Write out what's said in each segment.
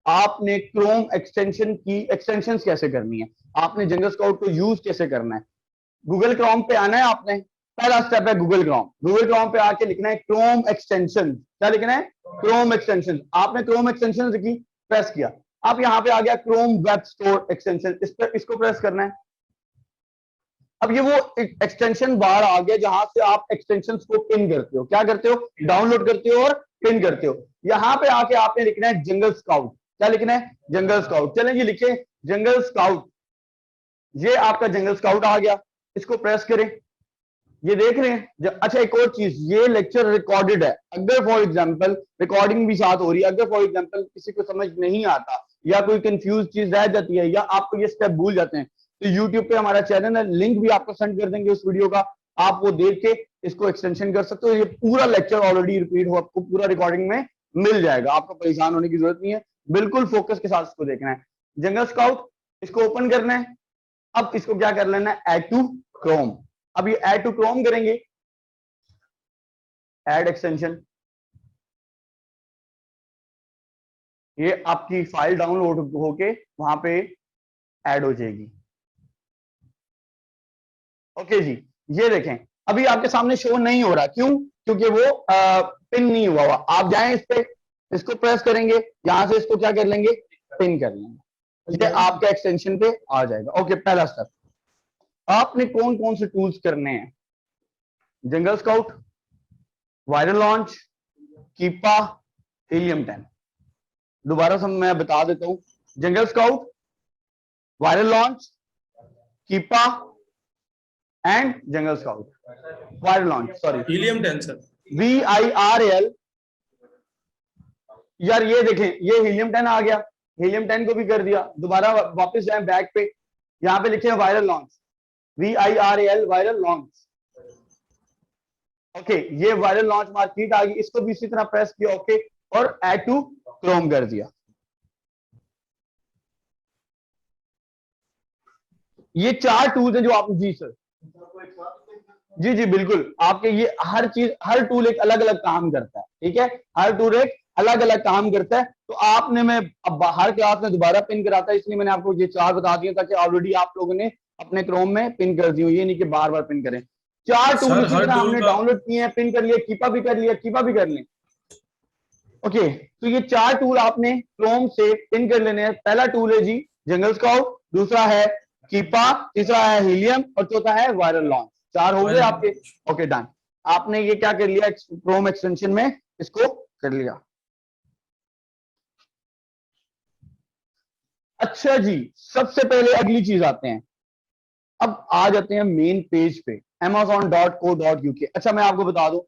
आपने Chrome extension की extensions कैसे करनी है, आपने जंगल स्काउट को यूज कैसे करना है। गूगल क्रोम पे आना है आपने, पहला स्टेप है गूगल क्रोम। गूगल क्रोम पे आके लिखना है क्रोम एक्सटेंशन। क्या लिखना है? Chrome extension. आपने क्रोम एक्सटेंशन की प्रेस किया, आप यहां पे आ गया क्रोम वेब स्टोर एक्सटेंशन, इस पर इसको प्रेस करना है। अब ये वो एक्सटेंशन बार आ गया जहां से आप एक्सटेंशन को पिन करते हो। क्या करते हो? डाउनलोड करते हो और पिन करते हो। यहां पे आके आपने लिखना है जंगल स्काउट। क्या लिखना है? जंगल स्काउट। चलें जी लिखे जंगल स्काउट। ये आपका जंगल स्काउट आ गया, इसको प्रेस करें। ये देख रहे हैं। अच्छा एक और चीज, ये लेक्चर रिकॉर्डेड है। अगर फॉर एग्जांपल रिकॉर्डिंग भी साथ हो रही है, अगर फॉर एग्जांपल किसी को समझ नहीं आता या कोई कंफ्यूज चीज रह जाती है या आपको ये स्टेप भूल जाते हैं, तो यूट्यूब पे हमारा चैनल है, लिंक भी आपको सेंड कर देंगे उस वीडियो का, आप वो देख के इसको एक्सटेंशन कर सकते हो। ये पूरा लेक्चर ऑलरेडी रिपीट हो, आपको पूरा रिकॉर्डिंग में मिल जाएगा, आपको परेशान होने की जरूरत नहीं है, बिल्कुल फोकस के साथ इसको देखना है। जंगल स्काउट, इसको ओपन करना है। अब इसको क्या कर लेना है? Add to Chrome. अब ये ऐड टू क्रोम करेंगे, ऐड एक्सटेंशन, ये आपकी फाइल डाउनलोड होके वहां पे ऐड हो जाएगी। ओके जी, ये देखें अभी आपके सामने शो नहीं हो रहा, क्यों? क्योंकि वो पिन नहीं हुआ हुआ। आप जाएं इस पे, इसको प्रेस करेंगे, यहां से इसको क्या कर लेंगे? पिन कर लेंगे, ये आपके एक्सटेंशन पे आ जाएगा। ओके, पहला स्टेप। आपने कौन कौन से टूल्स करने हैं? Jungle Scout, Viral Launch, Keepa, Helium 10। दोबारा से मैं बता देता हूं, Jungle Scout, Viral Launch, Keepa and Jungle Scout. Viral Launch, sorry Helium 10 sir, VIRL। यार ये देखें, ये हीलियम 10 आ गया, हीलियम 10 को भी कर दिया। दोबारा वापस जाएं बैक पे, यहां पे लिखे viral launch, VIRL, viral launch. Okay, ये वायरल लॉन्च मार्केट आ गई, इसको भी इसी तरह प्रेस किया, ओके, और ऐड टू क्रोम कर दिया। ये 4 टूल्स हैं जो आप, जी सर, जी जी बिल्कुल, आपके ये हर चीज, हर टूल एक अलग अलग काम करता है, ठीक है, हर टूल एक अलग अलग काम करता है। तो आपने, मैं अब हर क्लास में दोबारा पिन कराता है, इसलिए मैंने आपको ये 4 बता दिए ताकि ऑलरेडी आप लोगों ने अपने क्रोम में पिन कर दी हो, ये नहीं कि बार बार पिन करें। 4 टूल इसी तरह हमने डाउनलोड किए हैं, पिन कर लिया, कीपा भी कर लिया, कीपा भी कर लें। ओके, तो ये 4 टूल आपने क्रोम से पिन कर लेने हैं। पहला टूल है जी जंगल स्काउट, दूसरा है कीपा, तीसरा है हीलियम और चौथा है वायरल लॉन्च। 4 हो गए आपके। ओके डन, आपने ये क्या कर लिया? क्रोम एक्सटेंशन में इसको कर लिया। अच्छा जी, सबसे पहले अगली चीज आते हैं, अब आ जाते हैं मेन पेज पे, amazon.co.uk। अच्छा मैं आपको बता दूं,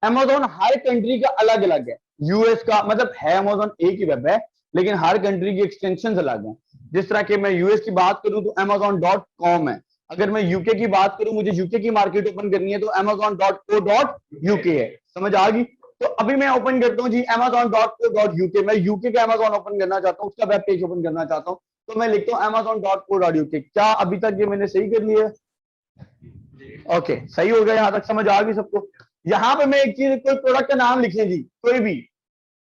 अमेजोन हर कंट्री का अलग अलग है। यूएस का मतलब है अमेजोन एक ही वेब है, लेकिन हर कंट्री की एक्सटेंशन अलग है। जिस तरह के मैं यूएस की बात करूं तो amazon.com है, अगर मैं यूके की बात करूं, मुझे यूके की मार्केट ओपन करनी है तो amazon.co.uk है। समझ आ गई? तो अभी मैं ओपन करता हूं जी amazon.co.uk। मैं यूके का अमेजोन ओपन करना चाहता हूं, उसका वेब पेज ओपन करना चाहता हूं, तो मैं लिखता हूं amazon.co.uk। क्या अभी तक ये मैंने सही कर लिया है? ओके, सही हो गया, यहां तक समझ आ गई सबको? यहां पे मैं एक चीज, कोई प्रोडक्ट का नाम लिखें जी, कोई भी,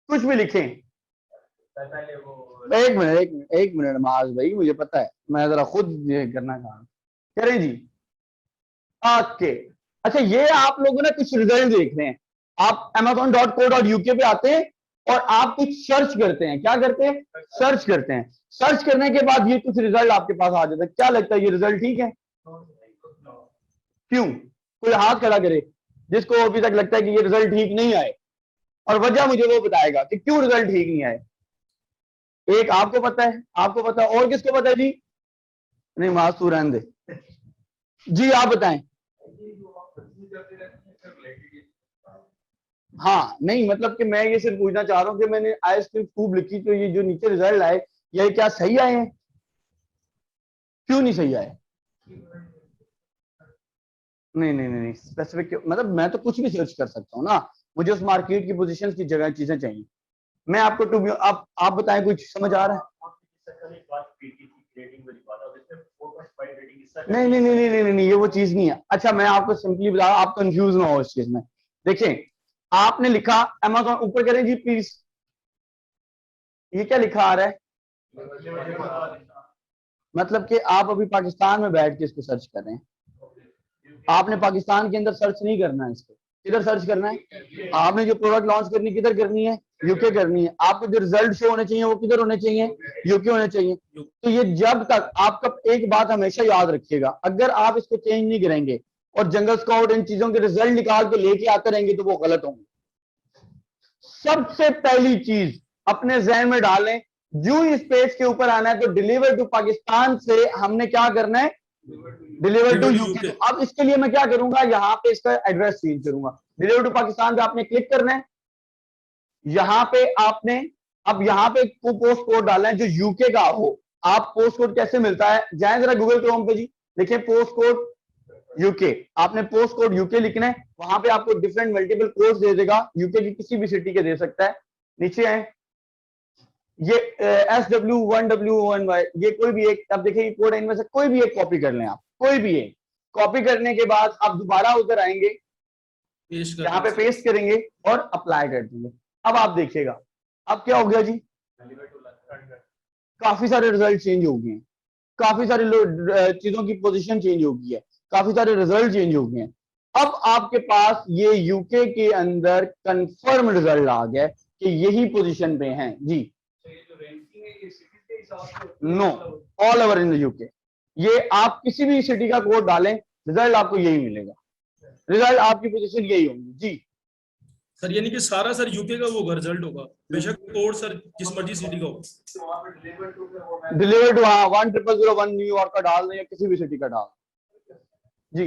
कुछ भी लिखें। एक मिनट माज भाई, मुझे पता है, मैं जरा खुद ये करना चाह रहा हूं। करें जी। ओके, अच्छा ये आप लोगों ने कुछ रिजल्ट देख रहे हैं, आप amazon.co.uk पे आते हैं और आप कुछ सर्च करते हैं। क्या करते हैं? सर्च करते हैं। सर्च करने के बाद ये कुछ रिजल्ट आपके पास आ जाता है। क्या लगता है ये रिजल्ट ठीक है? क्यों? कोई हाथ खड़ा करे जिसको अभी तक लगता है कि ये रिजल्ट ठीक नहीं आए, और वजह मुझे वो बताएगा कि क्यों रिजल्ट ठीक नहीं आए। एक आपको पता है, आपको पता है, और किसको पता है जी? नहीं मासूर रहने दे जी, आप बताएं। हाँ नहीं, मतलब कि मैं ये सिर्फ पूछना चाह रहा हूँ कि मैंने आइसक्रीम खूब लिखी, तो ये जो नीचे रिजल्ट आए, ये क्या सही आए हैं? क्यों नहीं सही आए? नहीं नहीं नहीं, स्पेसिफिक मतलब मैं तो कुछ भी सर्च कर सकता हूँ ना, मुझे उस मार्केट की पोजीशंस की जगह चीजें चाहिए। मैं आपको टू आप बताएं, कुछ समझ आ रहा है? नहीं नहीं नहीं नहीं नहीं नहीं, ये वो चीज नहीं है। अच्छा मैं आपको सिंपली बता, आप कंफ्यूज ना हो इस चीज में। देखें, आपने लिखा अमेज़न, ऊपर करें जी प्लीज, ये क्या लिखा आ रहा है? मतलब कि आप अभी पाकिस्तान में बैठ के इसको सर्च कर रहे हैं, आपने पाकिस्तान के अंदर सर्च नहीं करना है, इसको किधर सर्च करना है? आपने जो प्रोडक्ट लॉन्च करनी किधर करनी है? यूके करनी है। आपको जो रिजल्ट शो होने चाहिए वो किधर होने चाहिए? यूके होने चाहिए। तो ये जब तक आपका एक बात हमेशा याद रखिएगा, अगर आप इसको चेंज नहीं करेंगे और जंगल स्काउट इन चीजों के रिजल्ट निकाल के लेके आते रहेंगे तो वो गलत होंगे। सबसे पहली चीज अपने जहन में डालें, जो इस पेज के ऊपर आना है तो डिलीवर टू पाकिस्तान से हमने क्या करना है? Deliver to UK. अब इसके लिए मैं क्या करूंगा, यहां पे इसका एड्रेस चेंज करूंगा। डिलीवर टू पाकिस्तान पे आपने क्लिक करना है, यहां पे आपने अब यहां पे पोस्ट कोड डालना है जो यूके का हो। आप पोस्ट कोड कैसे मिलता है, जाएं जरा गूगल क्रोम पे जी, लिखें पोस्ट कोड यूके। आपने पोस्ट कोड यूके लिखना है, वहां पे आपको डिफरेंट मल्टीपल कोड्स दे देगा, यूके की किसी भी सिटी के दे सकता है। नीचे आए, ये SW1W1Y, ये कोई भी एक, अब देखिए कोड है, इनमें से कोई भी एक कॉपी कर लें आप, कोई भी एक कॉपी करने के बाद आप दोबारा उधर आएंगे, यहाँ पे पेस्ट करेंगे और अप्लाई कर देंगे। अब आप देखिएगा अब क्या हो गया जी, काफी सारे रिजल्ट चेंज हो गए हैं, काफी सारी चीजों की पोजीशन चेंज हो गई है, काफी सारे रिजल्ट चेंज हो गए हैं। अब आपके पास ये यूके के अंदर कंफर्म रिजल्ट आ गया कि यही पोजीशन पे हैं जी। No, all over in the UK. ये आप किसी भी सिटी का कोड डालें, रिजल्ट आपको यही मिलेगा, रिजल्ट आपकी पोजीशन यही होगी जी। सर यानी कि सारा सर यूके का वो रिजल्ट होगा, बेशक कोड सर जिस मर्जी सिटी का हो। डिलीवर टू, हाँ 10001 न्यूयॉर्क का डाल दें या किसी भी सिटी का डाल जी।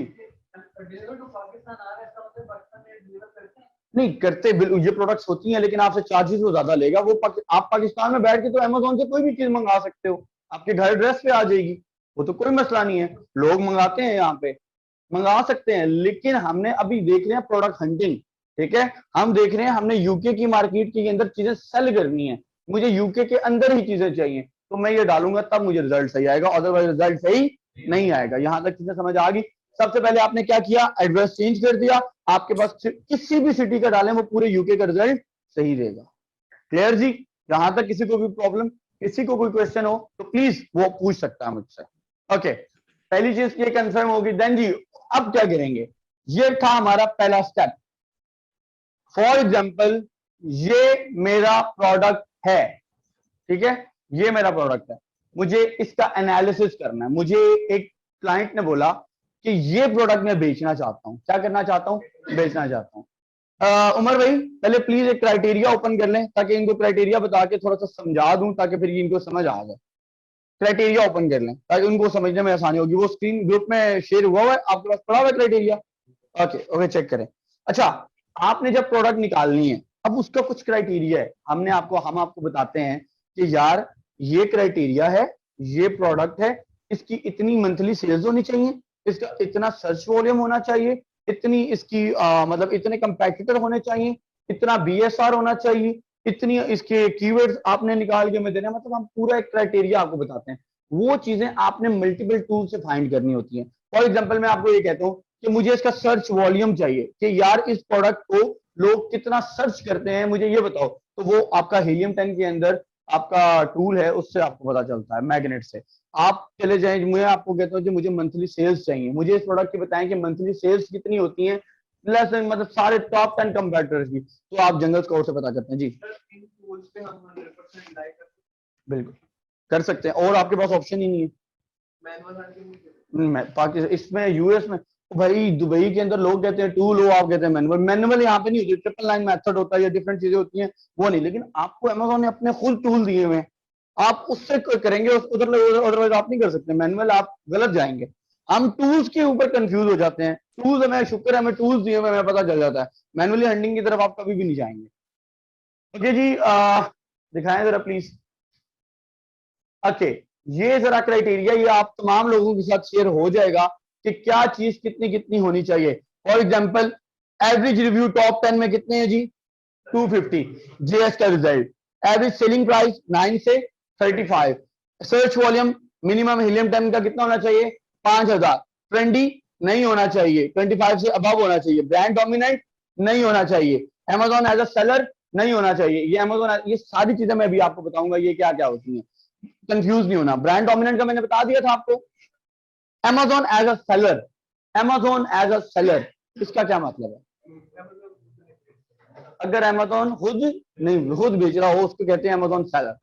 नहीं करते, ये प्रोडक्ट्स होती हैं लेकिन आपसे चार्जेस वो ज्यादा लेगा। वो आप पाकिस्तान में बैठ के तो अमेज़न से कोई भी चीज मंगा सकते हो, आपके घर एड्रेस पे आ जाएगी, वो तो कोई मसला नहीं है। लोग मंगाते हैं, यहाँ पे मंगा सकते हैं, लेकिन हमने अभी देख रहे हैं प्रोडक्ट हंटिंग, ठीक है। हम देख रहे हैं हमने यूके की मार्केट के अंदर चीजें सेल करनी है, मुझे यूके के अंदर ही चीजें चाहिए, तो मैं ये डालूंगा तब मुझे रिजल्ट सही आएगा, अदरवाइज रिजल्ट सही नहीं आएगा। यहां तक चीजें समझ आ गई। सबसे पहले आपने क्या किया, एड्रेस चेंज कर दिया, आपके पास किसी भी सिटी का डालें वो पूरे यूके का रिजल्ट सही देगा। क्लियर जी? यहां तक किसी को भी प्रॉब्लम, किसी को कोई क्वेश्चन हो तो प्लीज वो पूछ सकता है मुझसे। ओके, पहली चीज ये कंफर्म होगी। देन जी अब क्या करेंगे, ये था हमारा पहला स्टेप। फॉर एग्जाम्पल ये मेरा प्रोडक्ट है, ठीक है, ये मेरा प्रोडक्ट है, मुझे इसका एनालिसिस करना है। मुझे एक क्लाइंट ने बोला कि ये प्रोडक्ट मैं बेचना चाहता हूं। क्या करना चाहता हूं? बेचना चाहता हूं। उमर भाई पहले प्लीज एक क्राइटेरिया ओपन कर लें ताकि इनको क्राइटेरिया बता के थोड़ा सा समझा दूं, ताकि फिर इनको समझ आ जाए। क्राइटेरिया ओपन कर लें ताकि उनको समझने में आसानी होगी। वो स्क्रीन ग्रुप में शेयर हुआ है, आपके पास पड़ा हुआ है क्राइटेरिया? ओके ओके, चेक करें। अच्छा, आपने जब प्रोडक्ट निकालनी है, अब उसका कुछ क्राइटेरिया है, हम आपको बताते हैं कि यार ये क्राइटेरिया है, ये प्रोडक्ट है, इसकी इतनी मंथली सेल्स होनी चाहिए, इसका इतना सर्च वॉल्यूम होना चाहिए, इतनी इसकी मतलब इतने कंपेटिटर होने चाहिए, इतना BSR होना चाहिए, इतनी इसके कीवर्ड्स आपने निकाल के हमें देना। मतलब हम पूरा एक क्राइटेरिया आपको बताते हैं, वो चीजें आपने मल्टीपल टूल से फाइंड करनी होती हैं। फॉर एग्जांपल मैं आपको ये कहता हूँ कि मुझे इसका सर्च वॉल्यूम चाहिए, कि यार इस प्रोडक्ट को लोग कितना सर्च करते हैं, मुझे ये बताओ। तो वो आपका हीलियम 10 के अंदर आपका टूल है, उससे आपको पता चलता है, मैग्नेट से। आप चले जाएं, मैं आपको कहता हूँ कि मुझे मंथली सेल्स चाहिए, मुझे इस प्रोडक्ट की बताएं कि मंथली सेल्स कितनी होती हैं, प्लस मतलब सारे टॉप 10 कंपेटिटर्स की, तो आप जंगल स्काउट से पता करते हैं जी। बिल्कुल कर सकते हैं, और आपके पास ऑप्शन ही नहीं है। पाकिस्तान इसमें यूएस में भाई, दुबई के अंदर लोग कहते हैं टूल हो, आप कहते हैं मैनुअल। मैनुअल यहाँ पे नहीं होती, 999 मेथड होता है या डिफरेंट चीजें होती हैं, वो नहीं। लेकिन आपको अमेज़न ने अपने खुद टूल दिए हुए हैं, आप उससे करेंगे, उधर अदरवाइज आप नहीं कर सकते। मैनुअल आप गलत जाएंगे। हम टूल्स के ऊपर कंफ्यूज हो जाते हैं। टूल्स हमें शुक्र है, हमें टूल्स दिए हुए हमें पता चल जाता है, मैनुअली हंटिंग की तरफ आप कभी भी नहीं जाएंगे। ओके जी, दिखाएं जरा प्लीज। ओके, ये जरा क्राइटेरिया ये आप तमाम लोगों के साथ शेयर हो जाएगा कि क्या चीज कितनी कितनी होनी चाहिए। For example average review top 10 में कितने हैं जी? 250 JS का रिजल्ट। एवरेज सेलिंग प्राइस 9 से 35। सर्च वॉल्यूम मिनिमम हीलियम 10 का कितना होना चाहिए? 5000। ट्रेंडी नहीं होना चाहिए, 25 से अबव होना चाहिए। ब्रांड डोमिनेंट नहीं होना चाहिए। Amazon एज अ सेलर नहीं होना चाहिए। ये अमेजोन, ये सारी चीजें मैं अभी आपको बताऊंगा ये क्या क्या होती हैं, कंफ्यूज नहीं होना। ब्रांड डोमिनेंट का मैंने बता दिया था आपको। Amazon as a seller, Amazon as a seller, इसका क्या मतलब है? अगर अमेजोन खुद नहीं खुद बेच रहा हो उसको कहते हैं अमेजोन सेलर।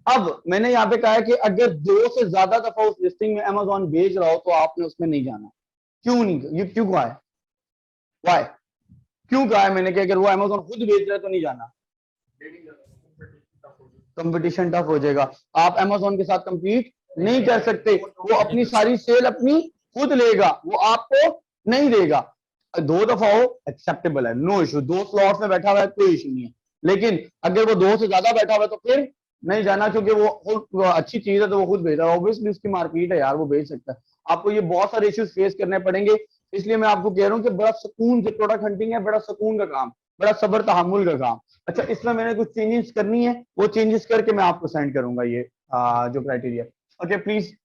अब मैंने यहाँ पे कहा है कि अगर 2 से ज्यादा दफा उस लिस्टिंग में अमेजोन बेच रहा हो तो आपने उसमें नहीं जाना। क्यों नहीं, ये क्यों कहा है, वाई, क्यों कहा है मैंने कि अगर वो अमेजोन खुद बेच रहा है तो नहीं जाना? कंपटीशन टफ हो जाएगा, आप अमेजोन के साथ कंपीट नहीं कर सकते। वो अपनी सारी सेल अपनी खुद लेगा, वो आपको नहीं देगा। 2 दफा हो एक्सेप्टेबल है, नो इशू, 2 स्लॉट्स में बैठा हुआ है कोई इशू नहीं है। लेकिन अगर वो 2 से ज्यादा बैठा हुआ है तो फिर नहीं जाना, क्योंकि वो अच्छी चीज है तो वो खुद बेच रहा है, ऑब्वियसली उसकी मार्केट है यार, वो बेच सकता है। आपको ये बहुत सारे इश्यूज फेस करने पड़ेंगे, इसलिए मैं आपको कह रहा हूँ कि बड़ा सुकून से प्रोडक्ट हंटिंग है, बड़ा सुकून का काम, बड़ा सब्र तहम्मुल का काम। अच्छा, इसमें मैंने कुछ चेंजेस करनी है, वो चेंजेस करके मैं आपको सेंड करूंगा ये जो क्राइटेरिया। Okay please.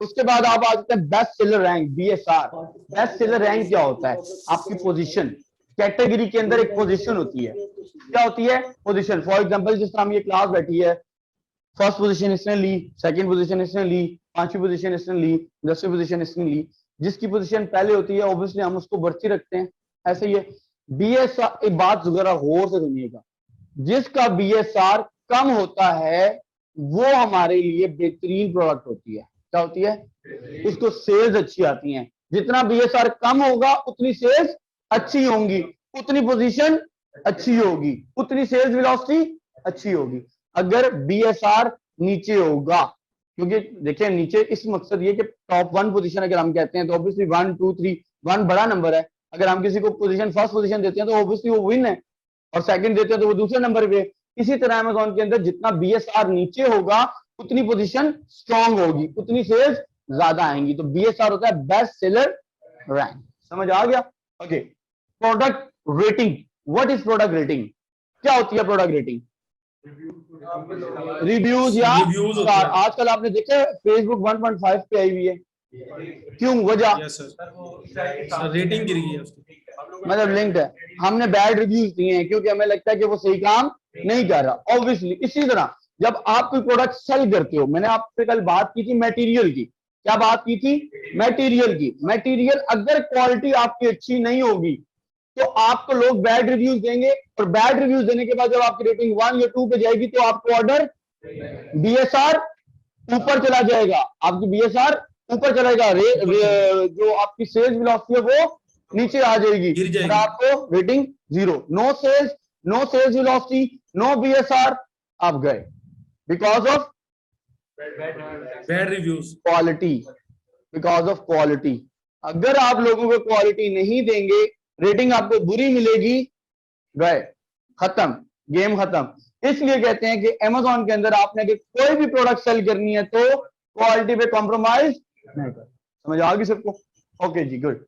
उसके बाद आप आ जाते हैं best seller rank, BSR। Best seller rank क्या होता है? आपकी पोजीशन, कैटेगरी के अंदर एक पोजीशन होती है। क्या होती है? पोजीशन। फॉर एग्जांपल जिस तरह हम ये क्लास बैठी है, फर्स्ट पोजीशन इसने ली, सेकंड पोजीशन इसने ली, 5वीं पोजीशन इसने ली, 10वीं पोजीशन इसने ली। जिसकी पोजीशन पहले होती है ऑब्वियसली हम उसको बढ़ती रखते हैं, ऐसे ही है। BSR, एक बात जरा गौर से सुनिएगा, जिसका BSR कम होता है वो हमारे लिए बेहतरीन प्रोडक्ट होती है। क्या होती है? उसको सेल्स अच्छी आती हैं। जितना BSR कम होगा उतनी सेल्स अच्छी होंगी, उतनी पोजीशन अच्छी होगी, उतनी सेल्स वेलोसिटी अच्छी होगी। अगर BSR नीचे होगा, क्योंकि देखिए नीचे इस मकसद ये कि टॉप 1 पोजीशन अगर हम कहते हैं तो ऑब्वियसली 1 2 3, 1 बड़ा नंबर है। अगर हम किसी को पोजीशन फर्स्ट पोजीशन देते हैं तो ऑब्वियसली वो विन है, और सेकंड देते हैं तो वो दूसरे नंबर पे। इसी तरह अमेजोन के अंदर जितना BSR नीचे होगा उतनी पोजीशन स्ट्रांग होगी, उतनी सेल्स ज्यादा आएंगी। तो BSR होता है बेस्ट सेलर रैंक। समझ आ गया? Okay. Product rating, what is product rating? क्या होती है प्रोडक्ट रेटिंग? रिव्यूज या रिव्यूज होते स्टार। हैं। आजकल आपने देखा फेसबुक 1.5 पे आई हुई है, क्यों? वजह यस सर, रेटिंग गिर गई है उसकी। मतलब लिंक्ड है। हमने बैड रिव्यूज दिए हैं क्योंकि हमें लगता है कि वो सही काम नहीं कर रहा, ऑब्वियसली। इसी तरह जब आप कोई प्रोडक्ट सेल करते हो, मैंने आपसे कल बात की थी मटेरियल की, क्या बात की थी? मटेरियल की। मटेरियल अगर क्वालिटी आपकी अच्छी नहीं होगी तो आपको लोग बैड रिव्यूज देंगे, और बैड रिव्यूज देने के बाद जब आपकी रेटिंग 1 या 2 पे जाएगी तो आपको ऑर्डर BSR ऊपर चला जाएगा, आपकी BSR ऊपर चलेगा, जो आपकी सेल्स वेलोसिटी है वो नीचे आ जाएगी, गिर और जाएगी। आपको rating 0। No sales, no sales velocity, no BSR, आप गए because of bad reviews. Quality, because of quality. अगर आप लोगों को क्वालिटी नहीं देंगे, रेटिंग आपको बुरी मिलेगी, गए, खत्म, गेम खत्म। इसलिए कहते हैं कि अमेजोन के अंदर आपने अगर कोई भी प्रोडक्ट सेल करनी है तो क्वालिटी पे कॉम्प्रोमाइज नहीं कर। समझ आ गई सबको? ओके जी, गुड।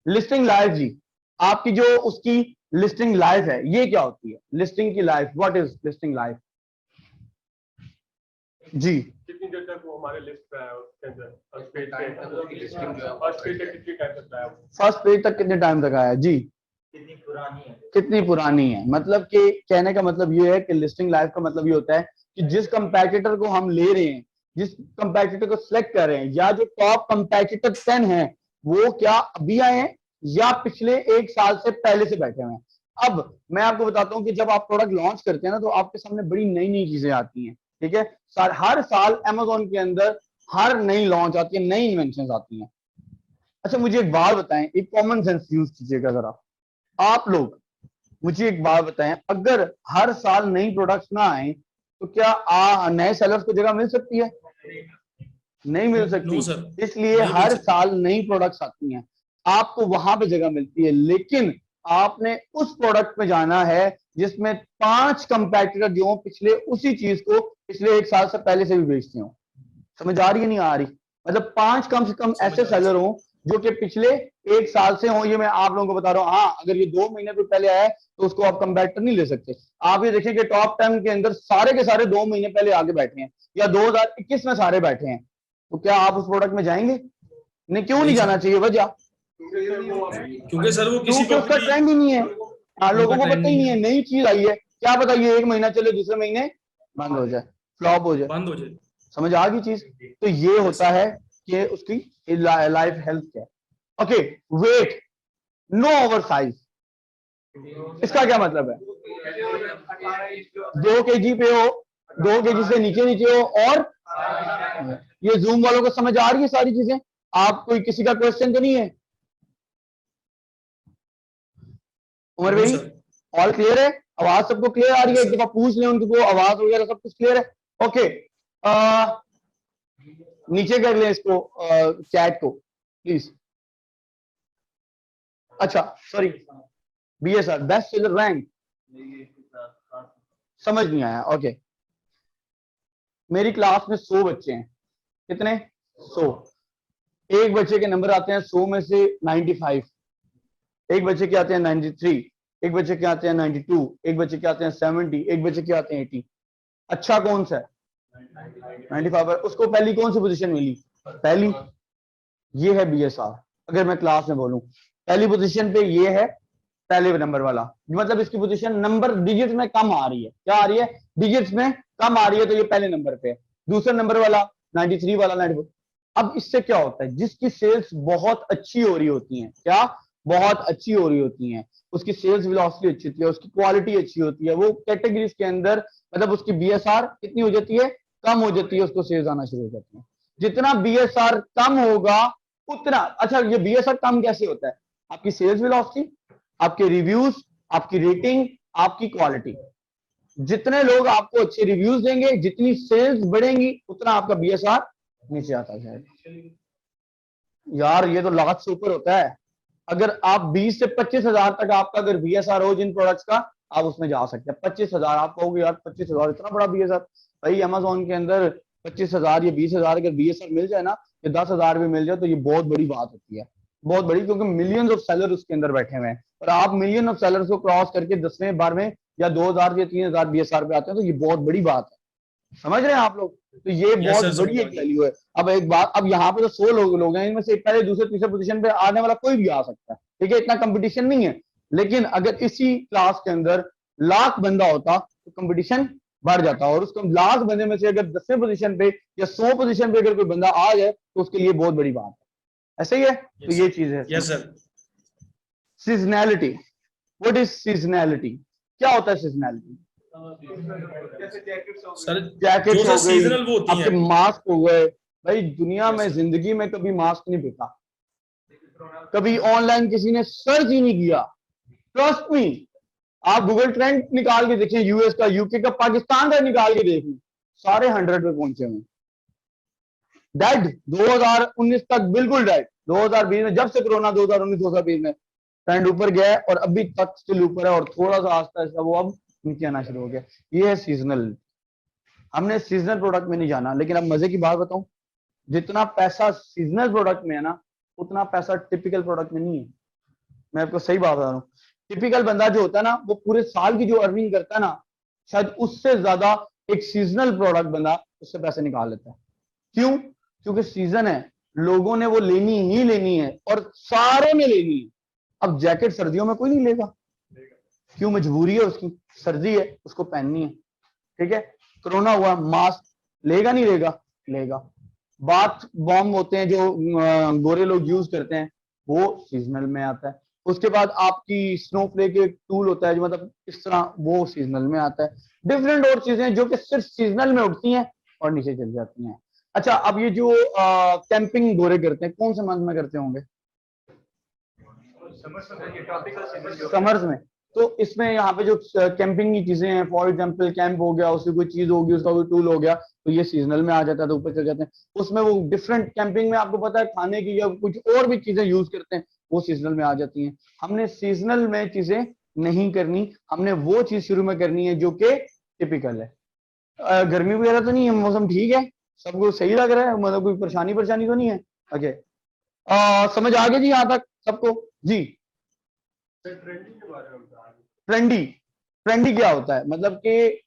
लिस्टिंग लाइफ जी, आपकी जो उसकी लिस्टिंग लाइफ है ये क्या होती है? लिस्टिंग की life, what is listing life जी? कितनी देर तक वो हमारे लिस्ट पे है, उसके अंदर फर्स्ट पेज तक कितनी टाइम तक आया? फर्स्ट पेज तक कितने टाइम तक आया जी? कितनी पुरानी है? कितनी पुरानी है, मतलब कि कहने का मतलब ये है कि लिस्टिंग लाइफ का मतलब ये होता है कि जिस कंपैटिटर को हम ले रहे हैं, जिस कंपैटिटर को सिलेक्ट कर रहे हैं, या जो टॉप कंपैटिटर 10 है वो क्या अभी आए हैं या पिछले 1 साल से पहले से बैठे हुए हैं। अब मैं आपको बताता हूं कि जब आप प्रोडक्ट लॉन्च करते हैं ना तो आपके सामने बड़ी नई नई चीजें आती हैं, ठीक है? हर साल अमेजोन के अंदर हर नई लॉन्च आती है, नई इन्वेंशन आती हैं। अच्छा मुझे एक बात बताएं, एक कॉमन सेंस यूज कीजिएगा जरा। आप लोग मुझे एक बात बताएं, अगर हर साल नई प्रोडक्ट्स ना आए तो क्या नए सेलर्स को जगह मिल सकती है? नहीं मिल नो सकती। सर, इसलिए नहीं मिल हर सकती। साल नई प्रोडक्ट्स आती हैं, आपको वहां पे जगह मिलती है, लेकिन आपने उस प्रोडक्ट में जाना है जिसमें 5 कंपैटिटर जो पिछले उसी चीज को पिछले 1 साल से पहले से भी बेचते हो। समझ आ रही है नहीं आ रही? मतलब 5 कम से कम ऐसे सेलर हो जो कि पिछले 1 साल से हो। ये मैं आप लोगों को बता रहा हूं। हाँ, अगर ये 2 महीने पे पहले आया है तो उसको आप कंपैटिटर नहीं ले सकते। आप ये देखिए कि टॉप 10 के अंदर सारे के सारे 2 महीने पहले आगे बैठे हैं, या 2021 में सारे बैठे हैं, तो क्या आप उस प्रोडक्ट में जाएंगे? नहीं, क्यों नहीं नहीं जाना सर। चाहिए? वजह क्योंकि सर वो किसी क्योंकि उसका को ट्रेंड ही नहीं है। हाँ, लोगों को trend पता ही नहीं है, नई चीज आई है, क्या पता ये 1 महीना चले, दूसरे महीने बंद हो जाए, फ्लॉप हो जाए। बंद हो जाए। समझ आ गई चीज? तो ये होता है कि उसकी लाइफ हेल्थ क्या है। Okay, wait, no over size, इसका क्या मतलब है? 2 kg पे हो, 2 kg से नीचे नीचे हो, और ये जूम वालों को समझ आ रही है सारी चीजें? आप कोई किसी का क्वेश्चन तो नहीं है? उमर भाई, ऑल क्लियर है? आवाज सबको क्लियर आ रही है? एक दफा पूछ लें उनको, आवाज वगैरह सब कुछ क्लियर है? ओके, नीचे कर लें इसको, चैट को प्लीज। अच्छा sorry, BSR best seller rank समझ नहीं आया। ओके, मेरी क्लास में 100 बच्चे हैं। कितने? 100। एक बच्चे के नंबर आते हैं 100 में से 95, एक बच्चे के आते हैं 93, एक बच्चे के आते हैं 92, एक बच्चे के आते हैं 70, एक बच्चे के आते हैं 80। अच्छा कौन सा है? 95 है। उसको पहली कौन सी पोजीशन मिली? पहली। ये है बीएसआर। अगर मैं क्लास में बोलूं, पहली पोजीशन पे ये है, पहले नंबर वाला, मतलब इसकी पोजीशन नंबर डिजिट में कम आ रही है। क्या आ रही है? डिजिट्स में कम आ रही है, तो ये पहले नंबर पे है। दूसरे नंबर वाला 93 वाला 94। अब इससे क्या होता है? जिसकी सेल्स बहुत अच्छी हो रही होती हैं, क्या बहुत अच्छी हो रही होती हैं, उसकी सेल्स वेलोसिटी अच्छी होती है, उसकी क्वालिटी अच्छी होती है, वो कैटेगरीज के अंदर मतलब उसकी बीएसआर कितनी हो जाती है? कम हो जाती है, उसको सेल्स आना शुरू हो जाती है। जितना बीएसआर कम होगा उतना अच्छा। ये बीएसआर कम कैसे होता है? आपकी सेल्स वेलोसिटी, आपके रिव्यूज, आपकी रेटिंग, आपकी क्वालिटी। जितने लोग आपको अच्छे रिव्यूज देंगे, जितनी सेल्स बढ़ेंगी, उतना आपका बीएसआर नीचे आता जाएगा। यार ये तो लाख से ऊपर होता है। अगर आप 20 से 25,000 तक आपका अगर बीएसआर हो जिन प्रोडक्ट्स का, आप उसमें जा सकते हैं। 25,000 आप कहोगे यार 25,000 इतना बड़ा बीएसआर? भाई अमेजोन के अंदर 25,000 या 20,000 अगर बीएसआर मिल जाए ना, या 10,000 भी मिल जाए, तो ये बहुत बड़ी बात होती है, बहुत बड़ी, क्योंकि मिलियंस ऑफ सेलर उसके अंदर बैठे हुए हैं, और आप मिलियन ऑफ सेलर्स को क्रॉस करके 10वें 12वें या 2,000 या 3,000 बीएसआर पे आते हैं, तो ये बहुत बड़ी बात है। समझ रहे हैं आप लोग? तो ये बहुत बड़ी एक वैल्यू है। अब एक बात, अब यहाँ पे तो 100 लोग हैं, इनमें से पहले दूसरे तीसरे पोजीशन पे आने वाला कोई भी आ सकता है, ठीक है? इतना कंपटीशन नहीं है। लेकिन अगर इसी क्लास के अंदर लाख बंदा होता तो कंपटीशन बढ़ जाता, और उसको लाख बंदे में से अगर 10वें पोजीशन पे या 100 पोजीशन पे अगर कोई बंदा आ जाए, तो उसके लिए बहुत बड़ी बात है। ऐसे ही है। तो ये चीज है। Yes sir. Seasonality, what is seasonality? क्या होता है सीजनैलिटी? सर जैकेट्स जो हो सर गई, सीजनल वो होती आपके हैं। मास्क हो गए। भाई दुनिया में जिंदगी में कभी मास्क नहीं बिका, कभी ऑनलाइन किसी ने सर्च ही नहीं किया। ट्रस्ट मी, आप गूगल ट्रेंड निकाल के देखिए, यूएस का, यूके का, पाकिस्तान का निकाल के देखिए, सारे 100 पे पहुंचे हुए। डेड 2019 तक बिल्कुल डेड। 2020 में जब से कोरोना 2019 2020 में ट्रेंड ऊपर गया है, और अभी तक स्टिल ऊपर है, और थोड़ा सा आस्ता आस्ता वो अब नीचे आना शुरू हो गया। ये है सीजनल। हमने सीजनल प्रोडक्ट में नहीं जाना, लेकिन अब मजे की बात बताऊं, जितना पैसा सीजनल प्रोडक्ट में है ना, उतना पैसा टिपिकल प्रोडक्ट में नहीं है। मैं आपको सही बात बता रहा हूँ। टिपिकल बंदा जो होता है ना, वो पूरे साल की जो अर्निंग करता है ना, शायद उससे ज्यादा एक सीजनल प्रोडक्ट बंदा उससे पैसे निकाल लेता है। क्यों? क्योंकि सीजन है, लोगों ने वो लेनी ही लेनी है, और सारे ने लेनी है। अब जैकेट सर्दियों में कोई नहीं लेगा, क्यों? मजबूरी है उसकी, सर्दी है, उसको पहननी है, ठीक है? कोरोना हुआ, मास्क लेगा नहीं लेगा? लेगा। बाथ बॉम्ब होते हैं जो गोरे लोग यूज करते हैं, वो सीजनल में आता है। उसके बाद आपकी स्नोफ्लेक एक टूल होता है जो मतलब इस तरह, वो सीजनल में आता है। डिफरेंट और चीजें जो कि सिर्फ सीजनल में उठती हैं और नीचे चल जाती हैं। अच्छा, अब ये जो कैंपिंग गोरे करते हैं, कौन से मंथ में करते होंगे? समर्स में। तो इसमें यहाँ पे जो कैंपिंग की चीजें हैं, फॉर एग्जांपल कैंप हो गया, उसकी कोई चीज होगी, उसका कोई टूल हो गया, तो ये सीजनल में आ जाता है, तो ऊपर चल जाते हैं। उसमें वो डिफरेंट कैंपिंग में आपको पता है खाने की या कुछ और भी चीजें यूज करते हैं, वो सीजनल में आ जाती हैं। हमने सीजनल में चीजें नहीं करनी, हमने वो चीज शुरू में करनी है जो कि टिपिकल है। गर्मी वगैरह तो नहीं है, मौसम ठीक है, सबको सही लग रहा है, मतलब कोई परेशानी तो नहीं है? ओके, समझ आ गई जी यहाँ तक सबको? जी। ट्रेंडी, ट्रेंडी क्या होता है? मतलब कि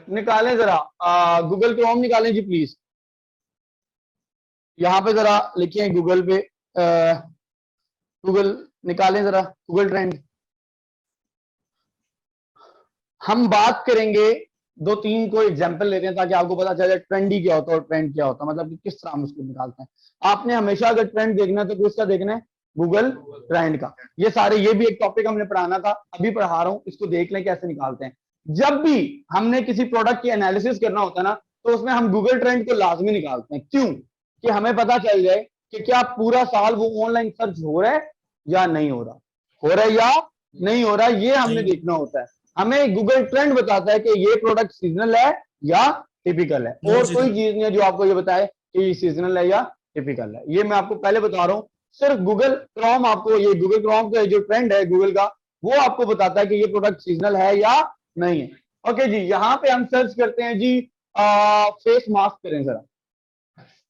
निकालें जरा, गूगल क्रोम निकालें जी प्लीज। यहाँ पे जरा लिखिए गूगल पे गूगल निकालें जरा, गूगल ट्रेंड। हम बात करेंगे, दो तीन को एग्जांपल लेते हैं ताकि आपको पता चले ट्रेंडी क्या होता है और ट्रेंड क्या होता है, मतलब कि किस तरह हम उसको निकालते हैं। आपने हमेशा अगर ट्रेंड देखना है तो किसका देखना है, गूगल ट्रेंड का। ये सारे, ये भी एक टॉपिक हमने पढ़ाना था, अभी पढ़ा रहा हूं, इसको देख लें कैसे निकालते हैं। जब भी हमने किसी प्रोडक्ट की एनालिसिस करना होता है ना, तो उसमें हम गूगल ट्रेंड को लाजमी निकालते हैं। क्यों? कि हमें पता चल जाए कि क्या पूरा साल वो ऑनलाइन सर्च हो रहा है या नहीं हो रहा, हो रहा है या नहीं हो रहा, ये हमने देखना होता है। हमें गूगल ट्रेंड बताता है कि ये प्रोडक्ट सीजनल है या टिपिकल है, और कोई चीज नहीं है जो आपको ये बताए कि ये सीजनल है या टिपिकल है। ये मैं आपको पहले बता रहा हूं, सिर्फ गूगल क्रोम आपको, ये गूगल क्रोम का जो ट्रेंड है गूगल का, वो आपको बताता है कि ये प्रोडक्ट सीजनल है या नहीं है। ओके जी, यहां पे हम सर्च करते हैं जी फेस मास्क करें जरा,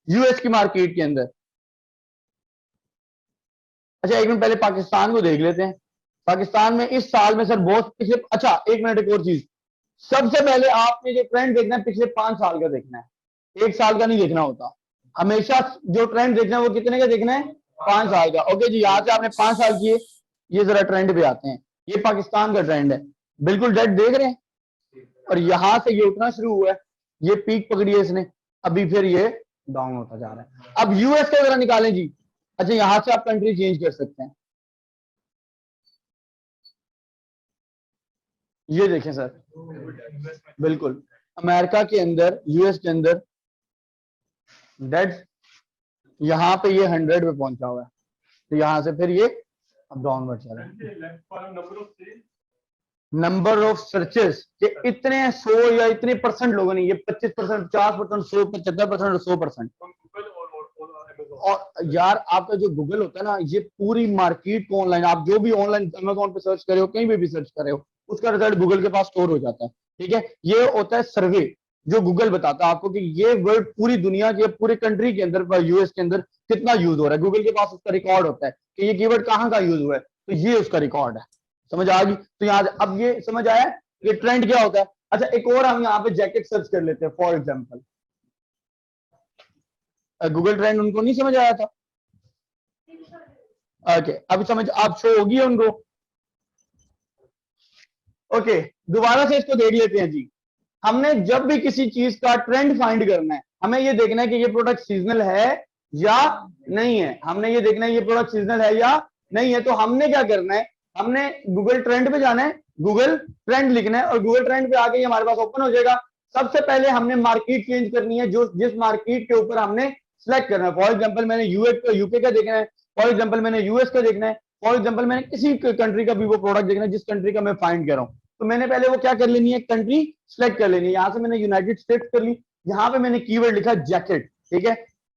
यूएस की मार्केट के अंदर। अच्छा एक मिनट पहले पाकिस्तान को देख लेते हैं। पाकिस्तान में इस साल में सर बहुत पिछले, अच्छा एक मिनट, एक और चीज, सबसे पहले आपने जो ट्रेंड देखना है पिछले 5 साल का देखना है, 1 साल का नहीं देखना होता। हमेशा जो ट्रेंड देखना है वो कितने का देखना है, 5 साल का। ओके जी, यहाँ से आपने 5 साल किए, ये जरा ट्रेंड पे आते हैं। ये पाकिस्तान का ट्रेंड है, बिल्कुल डेड देख रहे हैं, और यहां से ये उठना शुरू हुआ है, ये पीक पकड़ी है इसने, अभी फिर ये डाउन होता जा रहा है। अब यूएस का जरा निकालें जी। अच्छा यहां से आप कंट्री चेंज कर सकते हैं, ये देखें सर, बिल्कुल अमेरिका के अंदर, यूएस के अंदर डेड, यहां पे ये 100 पे पहुंचा हुआ है, तो यहां से फिर ये अब डाउनवर्ड चल रहा है। नंबर ऑफ सर्चेस के इतने 100 या इतने परसेंट लोगों ने, ये 25%, 50%, 100, 75% और 100%। और यार आपका जो गूगल होता है ना, ये पूरी मार्केट को ऑनलाइन, आप जो भी ऑनलाइन अमेज़न पे सर्च करे हो, कहीं पे भी सर्च करे हो, उसका रिजल्ट गूगल के पास स्टोर हो जाता है। ठीक है, ये होता है सर्वे जो गूगल बताता है आपको कि ये वर्ड पूरी दुनिया के, पूरे कंट्री के अंदर, यूएस के अंदर कितना यूज हो रहा है। गूगल के पास उसका रिकॉर्ड होता है कि ये कीवर्ड कहाँ का यूज हुआ है, तो ये उसका रिकॉर्ड है। समझ आ गई? तो यहाँ अब ये समझ आया ये ट्रेंड क्या होता है। अच्छा एक और हम यहाँ पे जैकेट सर्च कर लेते हैं फॉर एग्जाम्पल। गूगल ट्रेंड उनको नहीं समझ आया था? ओके अब समझ आप शो होगी उनको। ओके दोबारा से इसको देख लेते हैं जी। हमने जब भी किसी चीज का ट्रेंड फाइंड करना है, हमें ये देखना है कि ये प्रोडक्ट सीजनल है या नहीं है। हमने ये देखना है ये प्रोडक्ट सीजनल है या नहीं है। तो हमने क्या करना है, हमने गूगल ट्रेंड पे जाना है, गूगल ट्रेंड लिखना है, और गूगल ट्रेंड पे आके ये हमारे पास ओपन हो जाएगा। सबसे पहले हमने मार्केट चेंज करनी है, जो जिस मार्केट के ऊपर हमने सिलेक्ट करना है। फॉर एग्जाम्पल मैंने यूके का देखना है, फॉर एग्जाम्पल मैंने यूएस का देखना है, फॉर एग्जाम्पल मैंने किसी कंट्री का भी वो प्रोडक्ट देखना है जिस कंट्री का मैं फाइंड कर रहा हूँ। तो मैंने पहले वो क्या कर लेनी है, कंट्री सिलेक्ट कर लेनी है। यहां से मैंने यूनाइटेड स्टेट्स कर ली, यहां पे मैंने कीवर्ड लिखा जैकेट। ठीक है,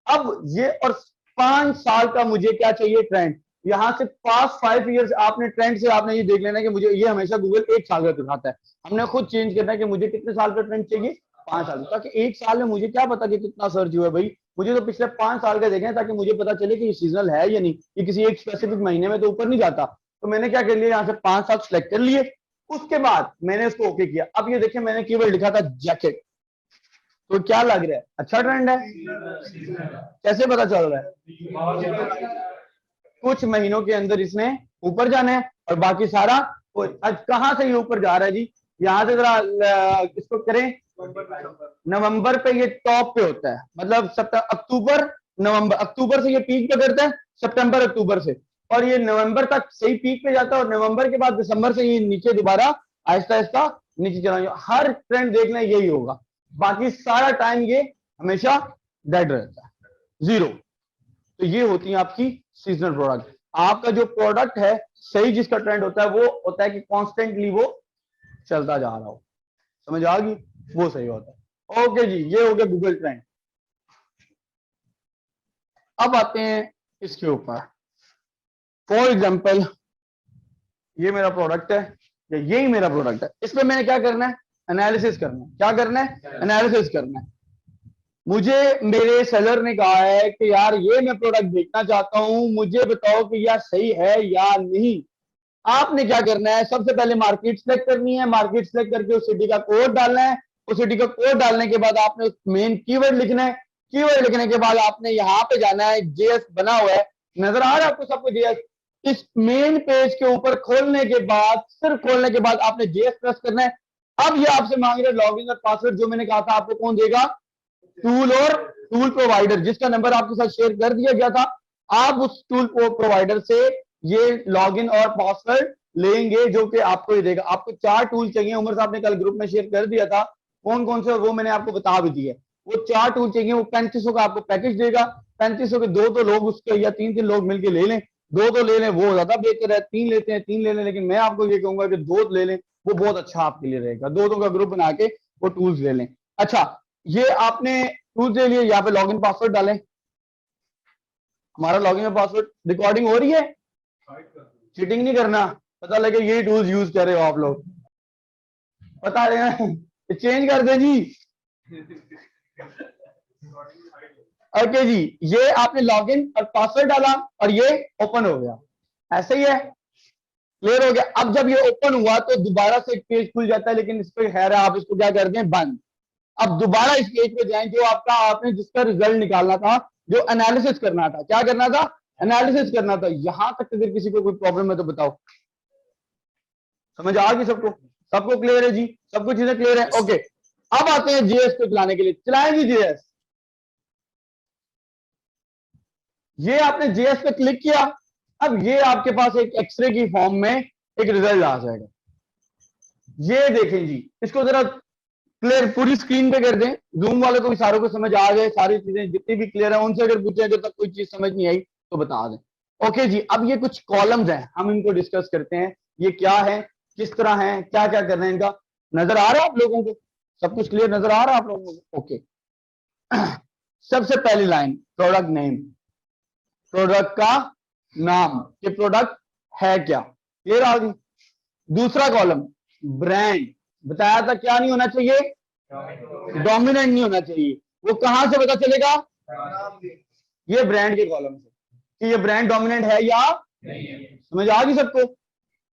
अब ये और 5 साल का मुझे क्या चाहिए, ट्रेंड। यहां से पास्ट 5 ईयर्स आपने ट्रेंड से आपने ये देख लेना है कि मुझे ये हमेशा गूगल 1 साल का दिखाता है। हमने खुद चेंज करना है कि मुझे कितने साल का ट्रेंड चाहिए, 5 साल, ताकि 1 साल में मुझे क्या पता कि कितना सर्च हुआ है। भाई मुझे तो पिछले 5 साल का देखें ताकि मुझे पता चले कि ये सीजनल है या नहीं, ये किसी एक स्पेसिफिक महीने में तो ऊपर नहीं जाता। तो मैंने क्या कर लिया, यहाँ से 5 साल सिलेक्ट कर लिए, उसके बाद मैंने इसको ओके किया। अब ये देखिए मैंने कीवर्ड लिखा था जैकेट, तो क्या लग रहा है, अच्छा ट्रेंड है। कैसे पता चल रहा है, कुछ महीनों के अंदर इसने ऊपर जाना है और बाकी सारा आज कहां से ये ऊपर जा रहा है जी। यहां से जरा इसको करें, नवंबर पे ये टॉप पे होता है, मतलब अक्टूबर नवंबर, अक्टूबर से ये पीक पे करता है, सितंबर अक्टूबर से, और ये नवंबर तक सही पीक पे जाता है, और नवंबर के बाद दिसंबर से ये नीचे दोबारा आहिस्ता आहिस्ता नीचे चला। हर ट्रेंड देखना यही होगा, बाकी सारा टाइम ये हमेशा डेड रहता है, जीरो। तो ये होती है आपकी सीजनल प्रोडक्ट। आपका जो प्रोडक्ट है सही जिसका ट्रेंड होता है वो होता है कि कॉन्स्टेंटली वो चलता जा रहा हो। समझ आ गई, वो सही होता है। ओके जी, ये हो गया गूगल ट्रेंड। अब आते हैं इसके ऊपर। फॉर एग्जाम्पल ये मेरा प्रोडक्ट है, या यही मेरा प्रोडक्ट है, इसमें मैंने क्या करना है, एनालिसिस करना है। क्या करना है, एनालिसिस करना है। मुझे मेरे सेलर ने कहा है कि यार ये मैं प्रोडक्ट देखना चाहता हूं, मुझे बताओ कि यार सही है या नहीं। आपने क्या करना है, सबसे पहले मार्केट सेलेक्ट करनी है, मार्केट सेलेक्ट करके उस सिटी का कोड डालना है, उस सिटी का कोड डालने के बाद आपने मेन कीवर्ड लिखना है, कीवर्ड लिखने के बाद आपने यहाँ पे जाना है, जेएस बना हुआ है, नजर आ रहा है आपको सबको जेएस? इस मेन पेज के ऊपर खोलने के बाद, सिर्फ खोलने के बाद आपने जेएस प्रेस करना है। अब ये आपसे मांग रहे लॉगिन और पासवर्ड, जो मैंने कहा था आपको कौन देगा? टूल और टूल प्रोवाइडर, जिसका नंबर आपके साथ शेयर कर दिया गया था। आप उस टूल प्रोवाइडर से ये लॉगिन और पासवर्ड लेंगे, जो कि आपको ही देगा। आपको 4 टूल चाहिए, उमर साहब ने कल ग्रुप में शेयर कर दिया था कौन कौन से, और वो मैंने आपको बता भी दिए। वो 4 टूल चाहिए, वो 3500 का आपको पैकेज देगा। 3500 के 2 तो लोग उसके, या 3 लोग मिलकर ले लें, 2 ले लें, वो ज्यादा बेहतर है। 3 लेते हैं, 3 ले लें, लेकिन मैं आपको ये कहूंगा कि 2 ले लें, वो बहुत अच्छा आपके लिए रहेगा। 2 का ग्रुप बना के वो टूल्स ले लें। अच्छा, ये आपने टूल्स ले लिए, यहाँ पे लॉगिन पासवर्ड डालें। हमारा लॉगिन और पासवर्ड रिकॉर्डिंग हो रही है, चीटिंग नहीं करना, पता लगे यही टूल्स यूज कर रहे हो आप लोग, पता है, चेंज कर दे जी। ओके जी, ये आपने लॉगिन और पासवर्ड डाला और ये ओपन हो गया, ऐसे ही है, क्लियर हो गया। अब जब ये ओपन हुआ तो दोबारा से एक पेज खुल जाता है, लेकिन इस पर खैर आप इसको क्या कर दें, बंद। अब दोबारा इस पेज पे जाएं, जो आपका आपने जिसका रिजल्ट निकालना था, जो एनालिसिस करना था, क्या करना था, एनालिसिस करना था। यहां तक अगर किसी को कोई प्रॉब्लम है तो बताओ, समझ आ गई सबको? सबको क्लियर है जी? सबको चीजें क्लियर है? ओके, अब आते हैं जेएस को चलाने के लिए। चलाएं जी जेएस। ये आपने जेएस पे क्लिक किया, अब ये आपके पास एक एक्सरे की फॉर्म में एक रिजल्ट आ जाएगा। ये देखें जी, इसको जरा क्लियर पूरी स्क्रीन पे कर दें, जूम वाले को भी सारों को समझ आ जाए, सारी चीजें जितनी भी क्लियर है। उनसे अगर पूछें कि तक कोई चीज समझ नहीं आई तो बता दें। ओके जी, अब ये कुछ कॉलम्स हैं, हम इनको डिस्कस करते हैं। ये क्या है, किस तरह है, क्या क्या करना है इनका, नजर आ रहा है आप लोगों को? सब कुछ क्लियर नजर आ रहा है आप लोगों को? ओके, सबसे पहली लाइन, प्रोडक्ट नेम, प्रोडक्ट का नाम, कि प्रोडक्ट है क्या, क्लियर आ गई। दूसरा कॉलम, ब्रांड, बताया था क्या नहीं होना चाहिए, डोमिनेंट नहीं होना चाहिए। वो कहां से पता चलेगा, ये ब्रांड के कॉलम से, कि ये ब्रांड डोमिनेंट है या नहीं। समझ आ गई सबको?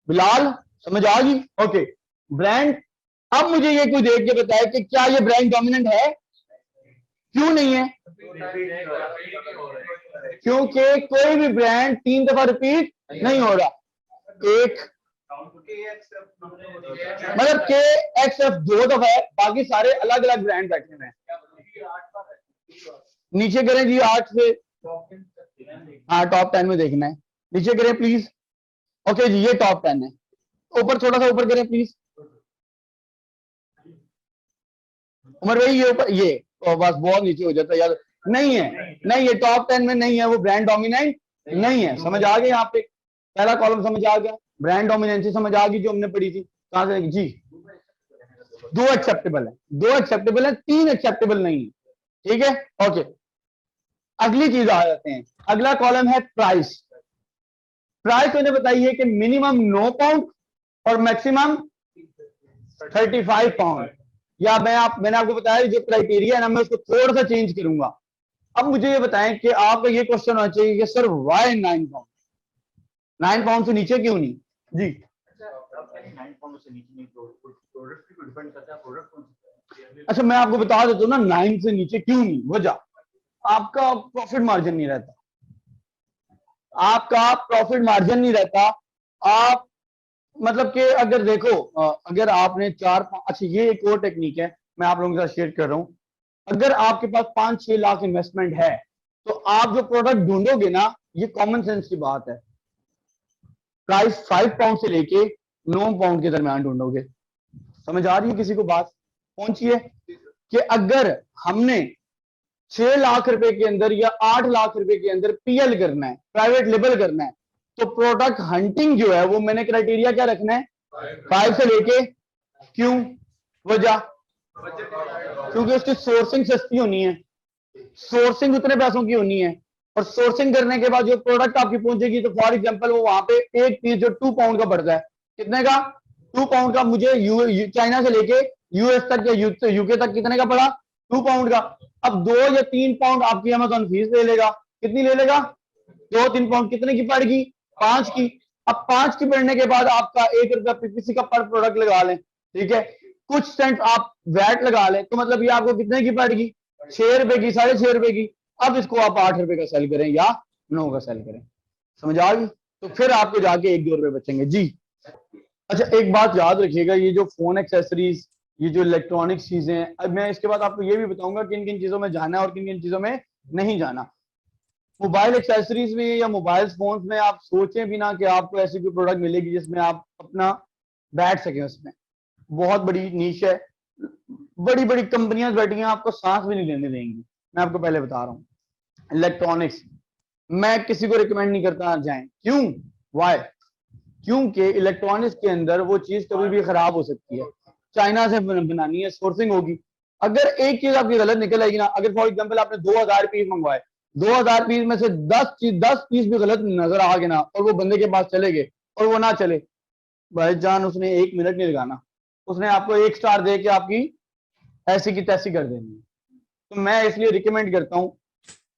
बिलाल समझ आ गई? Okay, brand. अब मुझे ये कोई देख के बताए कि क्या ये ब्रांड डोमिनेंट है, क्यों नहीं है? क्योंकि कोई भी ब्रांड 3 दफा रिपीट नहीं हो रहा। एक मतलब के एक्स एफ 2 दफा है, बाकी सारे अलग अलग ब्रांड बैठे हुए हैं। नीचे करें जी 8 से, हाँ टॉप 10 में देखना है, नीचे करें प्लीज। ओके जी, ये टॉप 10 है। ऊपर थोड़ा सा ऊपर करें प्लीज, उमर भाई ये ऊपर, ये बस बहुत नीचे हो जाता है यार। नहीं है, नहीं है, टॉप 10 में नहीं है, वो ब्रांड डोमिनेंट नहीं है। समझ आ गया? यहाँ पे पहला कॉलम समझ आ गया, ब्रांड डोमिनेंसी समझ आ गई जो हमने पढ़ी थी। कहां से जी? 2 एक्सेप्टेबल है, 2 एक्सेप्टेबल है, 3 एक्सेप्टेबल नहीं है, ठीक है। ओके, अगली चीज आ जाते हैं। अगला कॉलम है प्राइस। प्राइस मैंने बताई है कि मिनिमम 9 पाउंड और मैक्सिमम 35 पाउंड। या मैंने आपको बताया जो क्राइटेरिया है ना, मैं उसको थोड़ा सा चेंज करूंगा। अब मुझे ये बताएं कि आपका ये क्वेश्चन होना चाहिए कि सर वाई 9 पाउंड, 9 पाउंड से नीचे क्यों नहीं जी? 9 पाउंड से नीचे नहीं, प्रोडक्ट पे डिपेंड करता है, प्रोडक्ट कौन सा है। अच्छा, मैं आपको बता देता हूँ ना 9 से नीचे क्यों नहीं। वजह, आपका प्रॉफिट मार्जिन नहीं रहता, आपका प्रॉफिट मार्जिन नहीं रहता। आप मतलब कि अगर देखो, अगर आपने 4-5, अच्छा ये एक और टेक्निक है मैं आप लोगों के साथ शेयर कर रहा हूं। अगर आपके पास 5-6 लाख इन्वेस्टमेंट है तो आप जो प्रोडक्ट ढूंढोगे ना, ये कॉमन सेंस की बात है, प्राइस 5 पाउंड से लेके 9 पाउंड के दरमियान ढूंढोगे। समझ आ रही है किसी को बात? पहुंची है कि अगर हमने 6 लाख रुपए के अंदर या 8 लाख रुपए के अंदर पीएल करना है, प्राइवेट लेबल करना है, तो प्रोडक्ट हंटिंग जो है वो मैंने क्राइटेरिया क्या रखना है, 5 से लेके। क्यों? वजह, क्योंकि उसकी सोर्सिंग सस्ती होनी है, सोर्सिंग उतने पैसों की होनी है, और सोर्सिंग करने के बाद जो प्रोडक्ट आपकी पहुंचेगी, तो फॉर एग्जांपल वो वहां पे एक पीस जो 2 पाउंड का पड़ता है, कितने का? 2 पाउंड का मुझे चाइना से लेके यूएस तक या यूके तक कितने का पड़ा? 2 पाउंड का। अब 2 या 3 पाउंड आपकी अमेज़न फीस ले लेगा, कितनी ले लेगा? 2-3 पाउंड, कितने की पड़ेगी? 5 की। अब 5 की पड़ने के बाद आपका 1 रुपया पीपीसी का पर प्रोडक्ट लगा लें, ठीक है, कुछ सेंट आप वैट लगा लें, तो मतलब ये आपको कितने की पड़ेगी? 6 रुपए की, 6.5 रुपए की। अब इसको आप 8 रुपए का सेल करें या 9 का सेल करें, समझ आ गई? तो फिर आपको जाके 1-2 रुपए बचेंगे जी। अच्छा, एक बात याद रखिएगा, ये जो फोन एक्सेसरीज, ये जो इलेक्ट्रॉनिक चीजें हैं, अब मैं इसके बाद आपको ये भी बताऊंगा किन किन चीजों में जाना है और किन किन चीजों में नहीं जाना। मोबाइल एक्सेसरीज में या मोबाइल फोन्स में आप सोचें भी ना कि आपको ऐसी कोई प्रोडक्ट मिलेगी जिसमें आप अपना बैठ सकें। उसमें बहुत बड़ी नीश है, बड़ी बड़ी कंपनियां बैठी हैं, आपको सांस भी नहीं लेने देंगी। मैं आपको पहले बता रहा हूँ, इलेक्ट्रॉनिक्स मैं किसी को रिकमेंड नहीं करता जाएं। क्यों? वाई? क्योंकि इलेक्ट्रॉनिक्स के अंदर वो चीज कभी भी खराब हो सकती है, चाइना से बनानी है, सोर्सिंग होगी। अगर एक चीज आपकी गलत निकल आएगी ना, अगर फॉर एग्जांपल आपने 2000 पीस मंगवाए, 2000 पीस में से 10 पीस भी गलत नजर आ गए ना और वो बंदे के पास चले गए और वो ना चले, भाईजान उसने 1 मिनट नहीं लगाना, उसने आपको 1 स्टार दे के आपकी ऐसी की तैसी कर देनी है। तो मैं इसलिए रिकमेंड करता हूं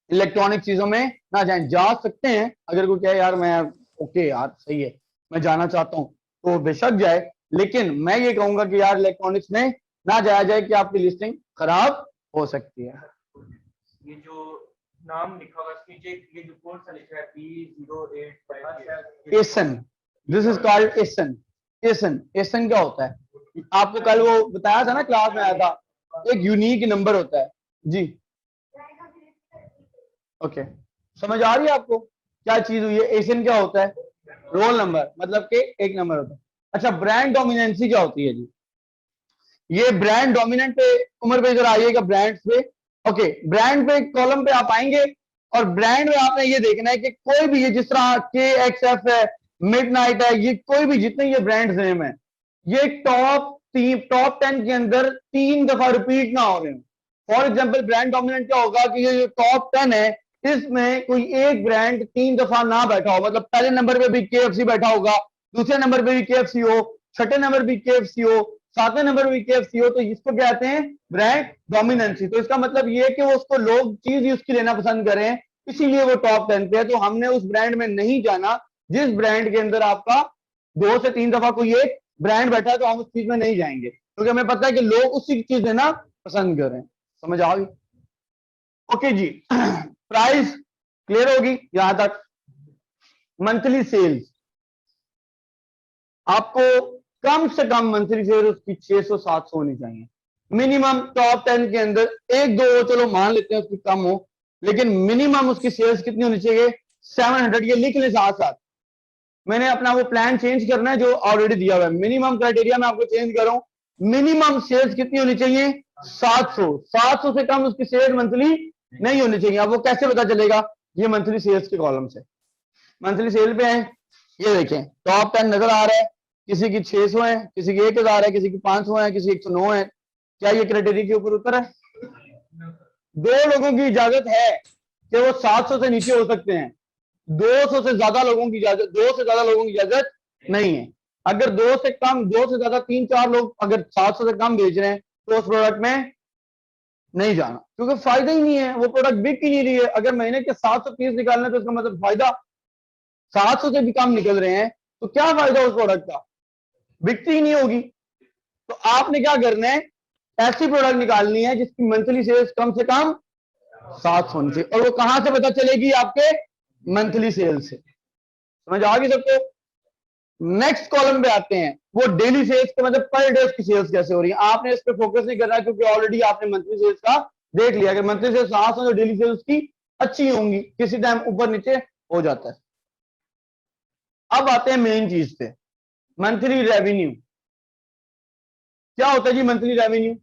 इलेक्ट्रॉनिक चीजों में ना जाएं। जा सकते हैं अगर कोई कहे यार मैं ओके यार सही है मैं जाना चाहता हूं तो बेशक जाए, लेकिन मैं ये कहूंगा कि यार इलेक्ट्रॉनिक्स में ना जाया जाए कि आपकी लिस्टिंग खराब हो सकती है। ये जो नाम लिखा हुआ है इसके नीचे ये जो कोड सा लिखा है P0855 ASIN, this is called ASIN. ASIN, ASIN क्या होता है? आपको कल वो बताया था ना, क्लास में आया था, एक यूनिक नंबर होता है जी। ओके, समझ आ रही है आपको क्या चीज हुई है? एसन क्या होता है? रोल नंबर, मतलब कि 1 नंबर होता है। अच्छा, ब्रांड डोमिनेंसी क्या होती है जी? ये ब्रांड डोमिनेंट पे, उम्र पे इधर आइएगा, ब्रांड्स पे। ओके, ब्रांड पे कॉलम पे आप आएंगे और ब्रांड में आपने ये देखना है कि कोई भी, ये जिस तरह KXF है, मिडनाइट है, ये कोई भी जितने ये ब्रांड्स नेम है, ये टॉप 10 के अंदर 3 दफा रिपीट ना हो रहे हो। फॉर एग्जाम्पल ब्रांड डोमिनेंट क्या होगा कि ये जो टॉप 10 है इसमें कोई एक ब्रांड 3 दफा ना बैठा हो, मतलब पहले नंबर पे भी KFC बैठा होगा, दूसरे नंबर पे भी KFC हो, छठे नंबर पे KFC हो, 7वें नंबर पे KFC हो, तो इसको कहते हैं ब्रांड डोमिनेंसी। तो इसका मतलब ये है कि वो उसको लोग चीज ही उसकी लेना पसंद करें, इसीलिए वो टॉप 10 पे है। तो हमने उस ब्रांड में नहीं जाना जिस ब्रांड के अंदर आपका 2 से 3 दफा कोई एक ब्रांड बैठा है, तो हम उस चीज में नहीं जाएंगे क्योंकि हमें पता है कि लोग उसी चीज लेना पसंद करें। समझ आ गई? ओके जी, प्राइस क्लियर होगी यहां तक। मंथली सेल्स, आपको कम से कम मंथली सेल उसकी 600-700 होनी चाहिए मिनिमम। टॉप 10 के अंदर 1-2 चलो मान लेते हैं उसकी कम हो, लेकिन मिनिमम उसकी सेल्स कितनी होनी चाहिए? 700। ये लिख ले साथ साथ, मैंने अपना वो प्लान चेंज करना है जो ऑलरेडी दिया हुआ है। मिनिमम क्राइटेरिया मैं आपको चेंज कर रहा हूं, मिनिमम सेल्स कितनी होनी चाहिए? 700। 700 से कम उसकी सेल्स मंथली नहीं होनी चाहिए। अब वो कैसे पता चलेगा? ये मंथली सेल्स के कॉलम से मंथली सेल पे है, ये देखें टॉप 10 नजर आ रहा है, किसी की 600 है, किसी की 1000 है, किसी की 500 है, किसी की 109 है। क्या ये क्राइटेरिया के ऊपर उतर है? 2 लोगों की इजाजत है कि वो 700 से नीचे हो सकते हैं, 200 से ज्यादा लोगों की इजाजत, 2 से ज्यादा लोगों की इजाजत नहीं है। अगर 2 से कम, 2 से ज्यादा 3-4 लोग अगर 700 से कम बेच रहे हैं तो उस प्रोडक्ट में नहीं जाना, क्योंकि फायदा ही नहीं है, वो प्रोडक्ट बिक ही नहीं रही है। अगर महीने के 700 पीस निकालना तो उसका मतलब फायदा, 700 से भी कम निकल रहे हैं तो क्या फायदा उस प्रोडक्ट का? बिकती ही नहीं होगी। तो आपने क्या करना है, ऐसी प्रोडक्ट निकालनी है जिसकी मंथली सेल्स कम से कम 700 होनी चाहिए। और वो कहां से पता चलेगी? आपके मंथली सेल्स से। समझ आ गई सबको? नेक्स्ट कॉलम पे आते हैं, वो डेली सेल्स के मतलब पर डे की सेल्स कैसे हो रही है। आपने इस पे फोकस नहीं करना क्योंकि ऑलरेडी आपने मंथली सेल्स का देख लिया कि मंथली सेल्स 700 तो डेली सेल्स की अच्छी होंगी, किसी टाइम ऊपर नीचे हो जाता है। अब आते हैं मेन चीज पे, मंथली रेवेन्यू। क्या होता है जी मंथली रेवेन्यू?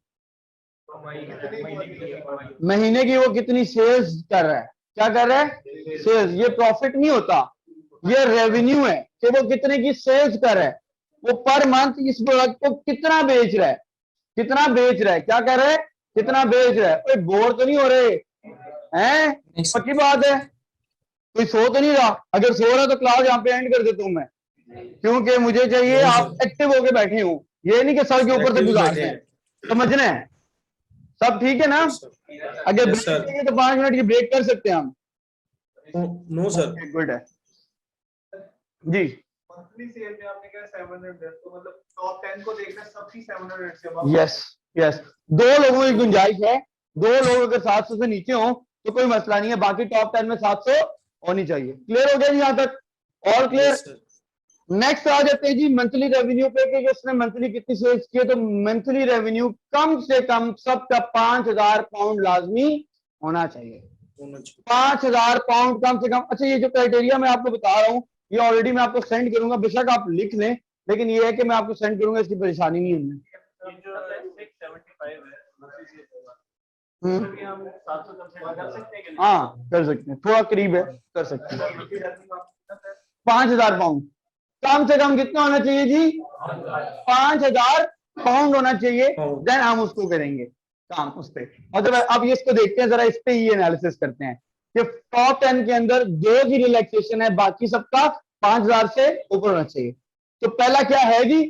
महीने की वो कितनी सेल्स कर रहा है। क्या कर रहा है? सेल्स। ये प्रॉफिट नहीं होता, ये रेवेन्यू है कि वो कितने की सेल्स कर रहा है, वो पर मंथ इस प्रोडक्ट को कितना बेच रहा है, कितना बेच रहा है। क्या कर रहा है? कितना बेच रहा है। कोई बोर तो नहीं हो रहे हैं? पक्की बात है, कोई सो तो नहीं रहा? अगर सो रहा तो क्लास यहाँ पे एंड कर देता हूं मैं, क्योंकि मुझे चाहिए आप एक्टिव होके बैठे हो, ये नहीं कि सर के ऊपर से गुजार रहे हैं। समझना है? सब ठीक है ना? अगर ब्रेक चाहिए तो 5 मिनट की ब्रेक कर सकते हैं हम। नो सर, गुड है जी। मंथली सेल में आपने कहा 700, तो मतलब टॉप 10 को देखना सबकी 700 से above। यस यस, 2 लोगों की गुंजाइश है, 2 लोग अगर 700 से नीचे हो तो कोई मसला नहीं है, बाकी टॉप 10 में 700 होनी चाहिए। क्लियर हो गया जी यहां तक? और क्लियर? Yes, sir. नेक्स्ट आ जाते हैं जी मंथली रेवेन्यू पे कि उसने मंथली कितनी सेल्स की है। तो मंथली रेवेन्यू कम से कम सबका 5,000 पाउंड लाजमी होना चाहिए। होना चाहिए। 5,000 पाउंड कम से कम। अच्छा, ये जो क्राइटेरिया मैं आपको बता रहा हूँ ये ऑलरेडी मैं आपको सेंड करूंगा, बेशक आप लिख लें, लेकिन ये है कि मैं आपको सेंड करूंगा, इसकी परेशानी नहीं है। ये जो 675 है हम्म, अभी हम 700 कम से कर सकते हैं कि नहीं? हाँ कर सकते हैं, थोड़ा करीब है, कर सकते हैं। 5,000 पाउंड कम से कम कितना होना चाहिए जी? 5,000 पाउंड होना चाहिए, पाउंड। देन हम उसको करेंगे काम उस पे। मतलब अब ये इसको देखते हैं जरा, इस पे ये एनालिसिस करते हैं कि टॉप 10 के अंदर 2 की रिलैक्सेशन है, बाकी सबका 5,000 से ऊपर होना चाहिए। तो पहला क्या है जी?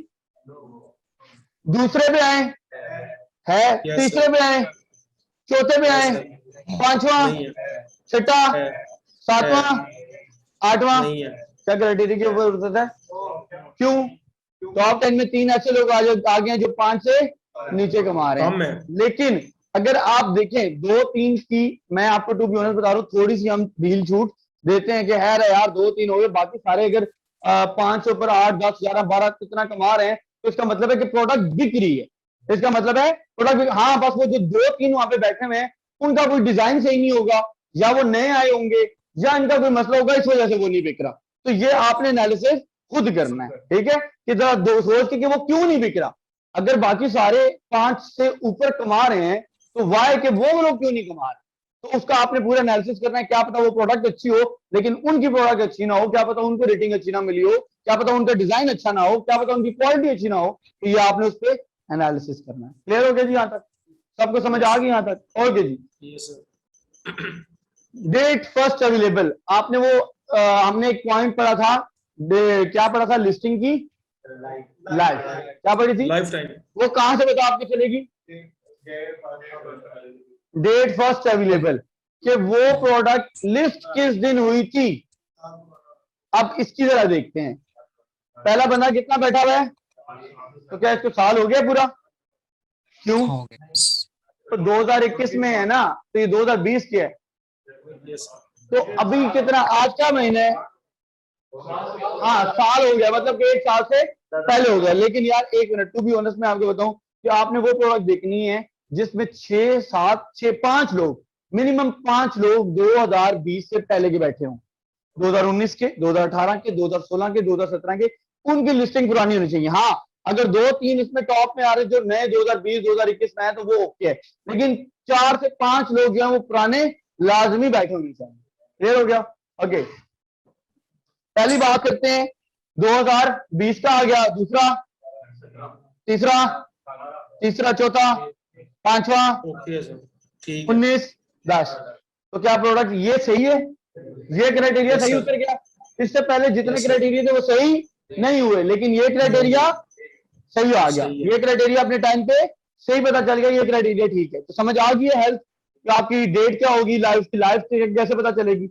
दूसरे पे आए है, Yes, तीसरे sir. पे आए, चौथे पे आए, Yes, sir. पांचवा, नहीं है, छठा, है, सातवां, आठवां। नहीं है। क्या क्राइटेरिया के ऊपर उतरता है? क्यों? टॉप 10 में 3 ऐसे लोग आ गए हैं जो 5 से नीचे कमा रहे कम हैं। है। लेकिन अगर आप देखें 2-3 की, मैं आपको टू बी ऑनेस्ट बता रहा हूँ, थोड़ी सी हम ढील छूट देते हैं कि है रे यार 2-3 हो गए, बाकी सारे अगर 5 से ऊपर 8, 10, 11, 12 कितना कमा रहे हैं, तो इसका मतलब है कि प्रोडक्ट बिक रही है। इसका मतलब है प्रोडक्ट, हाँ बस वो जो 2-3 वहां पे बैठे हुए हैं उनका कोई डिजाइन सही नहीं होगा, या वो नए आए होंगे, या इनका कोई मसला होगा, इस वजह से वो नहीं बिक रहा। तो ये आपने एनालिसिस खुद करना है, ठीक है, कि जरा दो सोच के कि वो क्यों नहीं बिक रहा। अगर बाकी सारे 5 से ऊपर कमा रहे हैं तो वाई के वो लोग क्यों नहीं कमा रहे, तो उसका आपने पूरा एनालिसिस करना है। क्या पता वो प्रोडक्ट अच्छी हो लेकिन उनकी प्रोडक्ट अच्छी ना हो, क्या पता उनको रेटिंग अच्छी ना मिली हो, क्या पता उनका डिजाइन अच्छा ना हो, क्या पता उनकी क्वालिटी अच्छी ना हो। तो ये आपने उस पर एनालिसिस करना है। क्लियर हो गया जी? यहाँ तक सबको समझ आ गई? यहाँ तक okay ji. Yes, sir. Date first available, आपने वो हमने एक पॉइंट पढ़ा था, क्या पढ़ा था? लिस्टिंग की लाइफ क्या पढ़ी थी? Life time. वो कहां से बता आपकी चलेगी? डेट फर्स्ट अवेलेबल, कि वो प्रोडक्ट लिस्ट किस दिन हुई थी। अब इसकी जरा देखते हैं, पहला बंदा कितना बैठा हुआ है? तो क्या इसको साल हो गया पूरा? क्यों? तो 2021 में है ना, तो ये 2020 की है। Yes. तो अभी कितना, आज क्या महीना है? हाँ साल हो गया, मतलब कि 1 साल से पहले हो गया। लेकिन यार एक मिनट, टू बी ऑनेस्ट मैं आपको बताऊं कि आपने वो प्रोडक्ट देखनी है जिसमें 5 लोग, मिनिमम 5 लोग 2020 से पहले के बैठे हों, 2019 के, 2018 के, 2016 के, 2017 के, उनकी लिस्टिंग पुरानी होनी चाहिए। हाँ अगर 2-3 इसमें टॉप में आ रहे जो नए 2020 2021 में है तो वो ओके है, लेकिन 4 से 5 लोग जो है वो पुराने लाजमी बैठे होने चाहिए। क्लियर हो गया? ओके, पहली बात करते हैं 2020 का आ गया, दूसरा, तीसरा, चौथा, पांचवा, Okay, sir. ठीक है। 19, 10। तो क्या प्रोडक्ट ये सही है? ये क्राइटेरिया Yes, सही sir. उतर गया? इससे पहले जितने Yes, sir. क्राइटेरिया थे वो सही नहीं हुए, लेकिन ये क्राइटेरिया सही आ गया। सही है। ये क्राइटेरिया अपने टाइम पे सही पता चल गया, ये क्राइटेरिया ठीक है। तो समझ आ गई है हेल्थ कि आपकी डेट क्या होगी, लाइफ की कैसे पता चलेगी?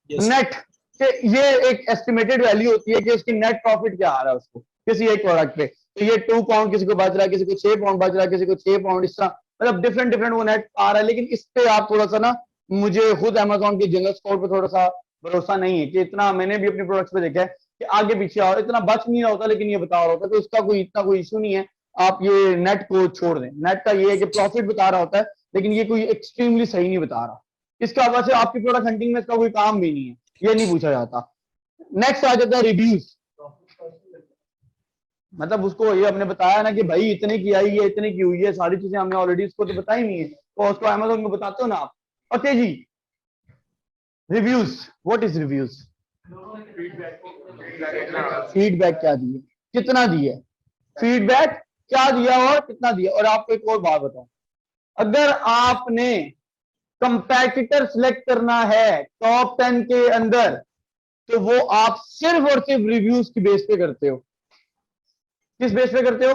Yes, sir. नेट, कि ये एक एस्टिमेटेड वैल्यू होती है कि उसकी नेट प्रॉफिट क्या आ रहा है उसको किसी एक प्रोडक्ट पे। तो ये 2 पाउंड किसी को बच रहा है, किसी को 6 पाउंड बच रहा है, किसी को 6 पाउंड, इस तरह मतलब डिफरेंट वो नेट आ रहा है। लेकिन इस पे आप थोड़ा सा ना, मुझे खुद अमेजोन के जनरल स्टोर पे थोड़ा सा भरोसा नहीं है कि इतना, मैंने भी अपने प्रोडक्ट्स पे देखा है कि आगे पीछे और इतना बच नहीं रहा होता, लेकिन ये बता रहा होता है। तो इसका कोई इतना कोई इशू नहीं है, आप ये नेट को छोड़ दें। नेट का ये है कि प्रॉफिट बता रहा होता है, लेकिन ये कोई एक्सट्रीमली सही नहीं बता रहा। इसका वैसे आपकी प्रोडक्ट हंटिंग में इसका कोई काम भी नहीं है, ये नहीं पूछा जाता। नेक्स्ट आ जाता है रिव्यूज, मतलब उसको ये हमने बताया ना कि भाई इतने की आई है, इतने की हुई है, सारी चीजें हमने ऑलरेडी उसको तो बताई नहीं है, तो उसको अमेज़न को बताते हो ना आप। Okay ji, reviews, what is reviews? Feedback क्या दिए, कितना दिया, फीडबैक क्या दिया और कितना दिया। और आपको एक और बात बताऊं, अगर आपने कंपैटिटर सिलेक्ट करना है टॉप 10 के अंदर, तो वो आप सिर्फ और सिर्फ रिव्यूज की बेस पे करते हो। किस बेस पे करते हो?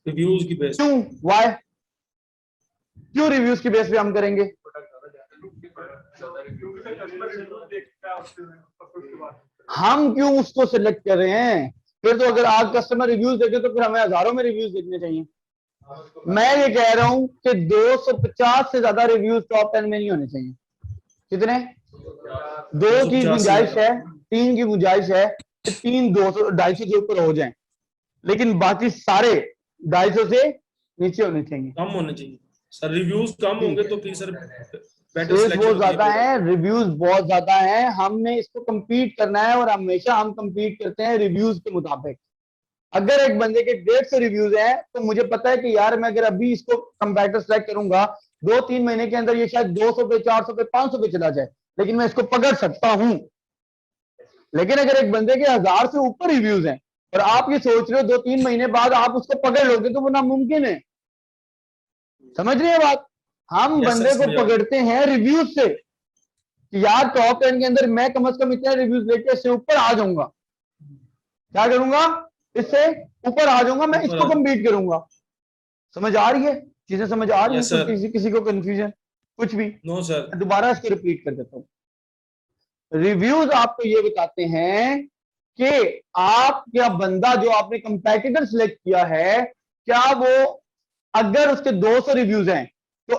रिव्यूज की बेस। क्यों? वाई? क्यों रिव्यूज की बेस पे हम करेंगे? हम क्यों उसको सिलेक्ट कर रहे हैं? फिर तो अगर आज कस्टमर रिव्यूज देखे तो फिर हमें हजारों में रिव्यूज देखने चाहिए। मैं ये कह रहा हूं कि 250 से ज्यादा रिव्यूज टॉप 10 में नहीं होने चाहिए। कितने? 2 की गुंजाइश है, 3 की गुंजाइश है कि 3 200 250 के ऊपर हो जाएं, लेकिन बाकी सारे 250 से नीचे होने चाहिए। कम होने चाहिए सर, रिव्यूज कम होंगे तो फिर सर बेटर सेल्स सिलेक्शन बहुत होती है ज्यादा है, product। रिव्यूज बहुत ज्यादा है, हमने इसको compete करना है और हमेशा हम compete करते हैं रिव्यूज के मुताबिक। अगर एक बंदे के 150 रिव्यूज हैं तो मुझे पता है कि यार मैं अगर अभी इसको कंपैरेटर सेलेक्ट करूंगा 2-3 महीने के अंदर ये शायद 200 पे 400 पे 500 पे चला जाए, लेकिन मैं इसको पकड़ सकता हूं। लेकिन अगर एक बंदे के 1000 से ऊपर रिव्यूज हैं और आप ये सोच रहे हो 2-3 महीने बाद आप उसको पकड़ लोगे, तो वो नामुमकिन है। समझ रहे हैं बात? हम Yes, बंदे sir, को समझ आ गया। पकड़ते हैं रिव्यूज से कि यार टॉप 10 के अंदर मैं कम से कम इतने रिव्यूज लेके इससे ऊपर आ जाऊंगा। क्या करूंगा? इससे ऊपर आ जाऊंगा, मैं ऊपर इसको आ- कंपीट करूंगा। समझ आ रही है? चीजें समझ आ रही है? Yes, कुछ sir। किसी को कंफ्यूजन कुछ भी? No sir. मैं दोबारा इसको रिपीट कर देता हूं। रिव्यूज आपको ये बताते हैं कि आप क्या बंदा जो आपने कंपेटिटर सिलेक्ट किया है, क्या वो अगर उसके 200 रिव्यूज हैं तो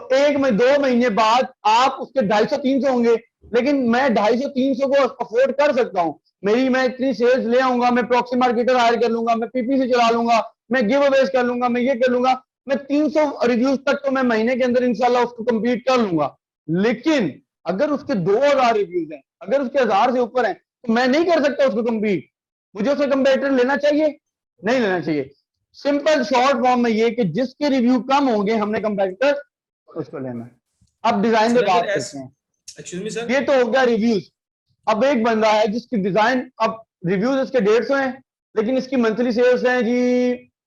2 महीने बाद आप उसके 250-300 होंगे। लेकिन मैं 250-300 को अफोर्ड कर सकता हूं, मैं इतनी सेल्स ले आऊंगा, मैं प्रॉक्सी मार्केटर हायर कर लूंगा, मैं पीपीसी चला लूंगा, मैं गिव अवेज कर लूंगा, मैं ये कर लूंगा, मैं 300 रिव्यूज तक तो मैं महीने के अंदर इंशाल्लाह उसको कंप्लीट कर लूंगा। लेकिन अगर उसके 2000 रिव्यूज हैं, अगर उसके 1000 से ऊपर हैं, तो मैं नहीं कर सकता उसको कंप्लीट। मुझे उसे कंपेटिटर लेना चाहिए? नहीं लेना चाहिए। सिंपल शॉर्ट फॉर्म में ये कि जिसके रिव्यू कम होंगे हमने कंपेटिटर उसको लेना है। अब डिजाइन में सर बात अगर करते हैं। एक्सक्यूज मी सर, ये तो हो गया रिव्यूज। अब एक बंदा है जिसकी डिजाइन, अब रिव्यूज इसके 150 हैं लेकिन इसकी मंथली सेल्स हैं जी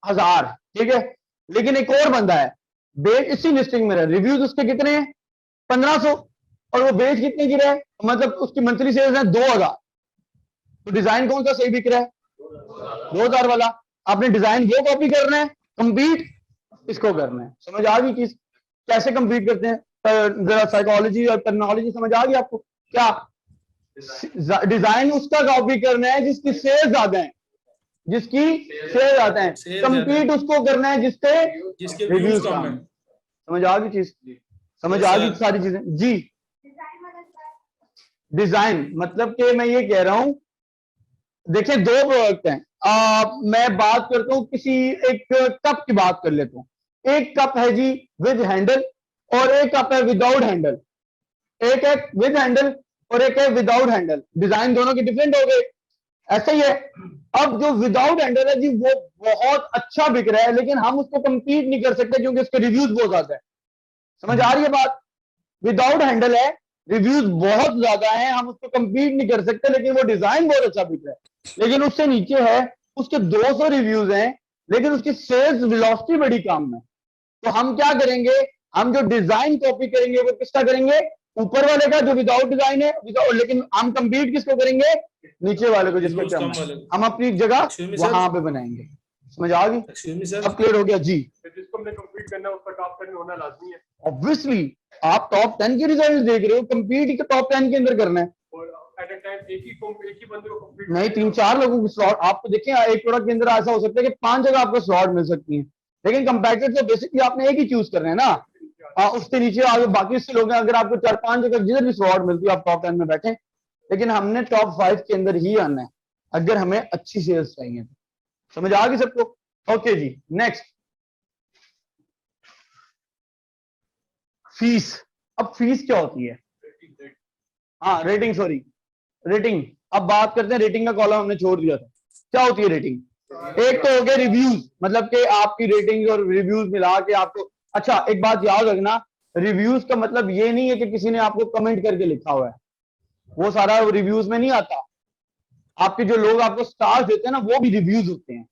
1000, ठीक है। लेकिन एक और बंदा है बेच इसी लिस्टिंग में, रिव्यूज उसके कितने हैं 1500 और वो बेच कितने की रहा है, मतलब उसकी मंथली सेल्स है 2000। तो डिजाइन कौन सा सही बिक रहा है? 2000 वाला। आपने डिजाइन वो कॉपी करना है, कंप्लीट इसको करना है। समझ आ गई चीज कैसे कंप्लीट करते हैं? जरा साइकोलॉजी और टर्मिनोलॉजी समझ आ गई आपको? क्या डिजाइन उसका कॉपी करना है जिसकी सेल्स ज्यादा है, जिसकी सेल्स ज्यादा है, Sales ज्यादा है। कंप्लीट उसको करना है जिसके जिसके रिव्यूज व्यूज कम कम है। है। समझ आ गई चीज? समझ Yes, आ गई sir। सारी चीजें जी? डिजाइन मतलब कि मैं ये कह रहा हूं, देखिए 2 प्रोडक्ट हैं। मैं बात करता हूं किसी एक कप की बात कर लेता हूं। एक कप है जी विद हैंडल और एक कप है विदाउट हैंडल। एक है विद हैंडल और एक है विदाउट हैंडल। डिजाइन दोनों की डिफरेंट हो गए, ऐसा ही है। अब जो विदाउट हैंडल है जी वो बहुत अच्छा बिक रहा है, लेकिन हम उसको कंपीट नहीं कर सकते क्योंकि उसके रिव्यूज बहुत ज्यादा है। समझ आ रही है बात? विदाउट हैंडल है, रिव्यूज बहुत ज्यादा है, हम उसको कंपीट नहीं कर सकते, लेकिन वो डिजाइन बहुत अच्छा बिक रहा है। लेकिन उससे नीचे है, उसके 200 रिव्यूज हैं लेकिन उसकी सेल्स वेलोसिटी बड़ी कम है। तो हम क्या करेंगे? हम जो डिजाइन कॉपी करेंगे वो किसका करेंगे? ऊपर वाले का जो विदाउट डिजाइन है, विदाउट, लेकिन हम कंप्लीट किसको करेंगे? नीचे वाले को जिसके Reviews कम कम है। वाले। हम अपनी जगह एक्सक्यूज मी सर, वहां पे बनाएंगे। समझ आ गई? Excuse me sir. अब क्लियर हो गया जी? तो जिसको हमने कंप्लीट करना है उसका टॉप 10 में होना लाजमी है। ऑब्वियसली आप टॉप 10 के रिजल्ट देख रहे हो, कंप्लीट ही टॉप 10 के अंदर करना है। और एट अ टाइम एक ही बंदे को कंप्लीट नहीं 3-4 लोगों की स्लॉट आपको देखिए, एक प्रोडक्ट के अंदर ऐसा हो सकता है कि 5 जगह आपको स्लॉट मिल सकती है, लेकिन कंपेटिटर से बेसिकली आपने एक ही चूज करना है ना। उसके नीचे आगे बाकी से लोग हैं, अगर आपको 4-5 जगह जिधर भी स्लॉट मिलती है आप टॉप 10 में बैठे, लेकिन हमने टॉप 5 के अंदर ही आना है अगर हमें अच्छी सेल्स चाहिए तो। समझ आ गई सबको? ओके जी, नेक्स्ट फीस। अब फीस क्या होती है? हाँ रेटिंग, सॉरी रेटिंग। अब बात करते हैं, रेटिंग का कॉलम हमने छोड़ दिया था। क्या होती है रेटिंग? एक तो हो गया रिव्यूज, मतलब कि आपकी रेटिंग और रिव्यूज मिला के आपको। अच्छा एक बात याद रखना, रिव्यूज का मतलब ये नहीं है कि किसी ने आपको कमेंट करके लिखा हुआ है, वो सारा रिव्यूज में नहीं आता। आपके जो लोग आपको स्टार्स देते हैं ना, वो भी रिव्यूज होते हैं।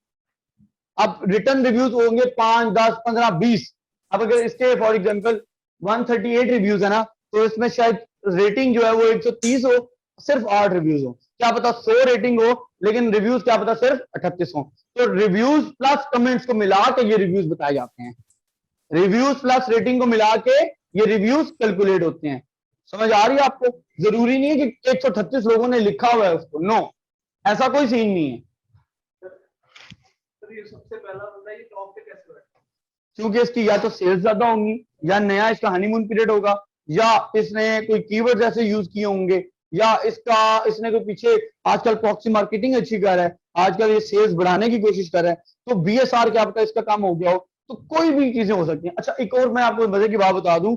अब रिटर्न रिव्यूज होंगे 5, 10, 15, 20। अब अगर इसके फॉर एग्जांपल 138 रिव्यूज है ना, तो इसमें शायद रेटिंग जो है वो 130 हो, सिर्फ 8 रिव्यूज हो। क्या पता 100 रेटिंग हो लेकिन रिव्यूज क्या पता सिर्फ 38 हो। तो रिव्यूज प्लस कमेंट्स को मिला के ये रिव्यूज बताए जाते हैं। रिव्यूज प्लस रेटिंग को मिला के ये रिव्यूज कैलकुलेट होते हैं। समझ आ रही है आपको? जरूरी नहीं है कि 138 लोगों ने लिखा हुआ है उसको, नो, ऐसा कोई सीन नहीं है। ये सबसे पहला बंदा ये टॉप पे कैसे बैठा? क्योंकि इसकी या तो सेल्स ज्यादा होंगी, या नया इसका हनीमून पीरियड होगा, या इसने कोई कीवर्ड्स ऐसे यूज किए होंगे या इसने कोई पीछे आजकल प्रॉक्सी मार्केटिंग अच्छी कर रहा है, आजकल ये सेल्स बढ़ाने की कोशिश कर रहा है, तो बीएसआर क्या पता इसका काम हो गया हो, तो कोई भी चीजें हो सकती हैं। अच्छा, एक और मैं आपको मजे की बात बता दूं,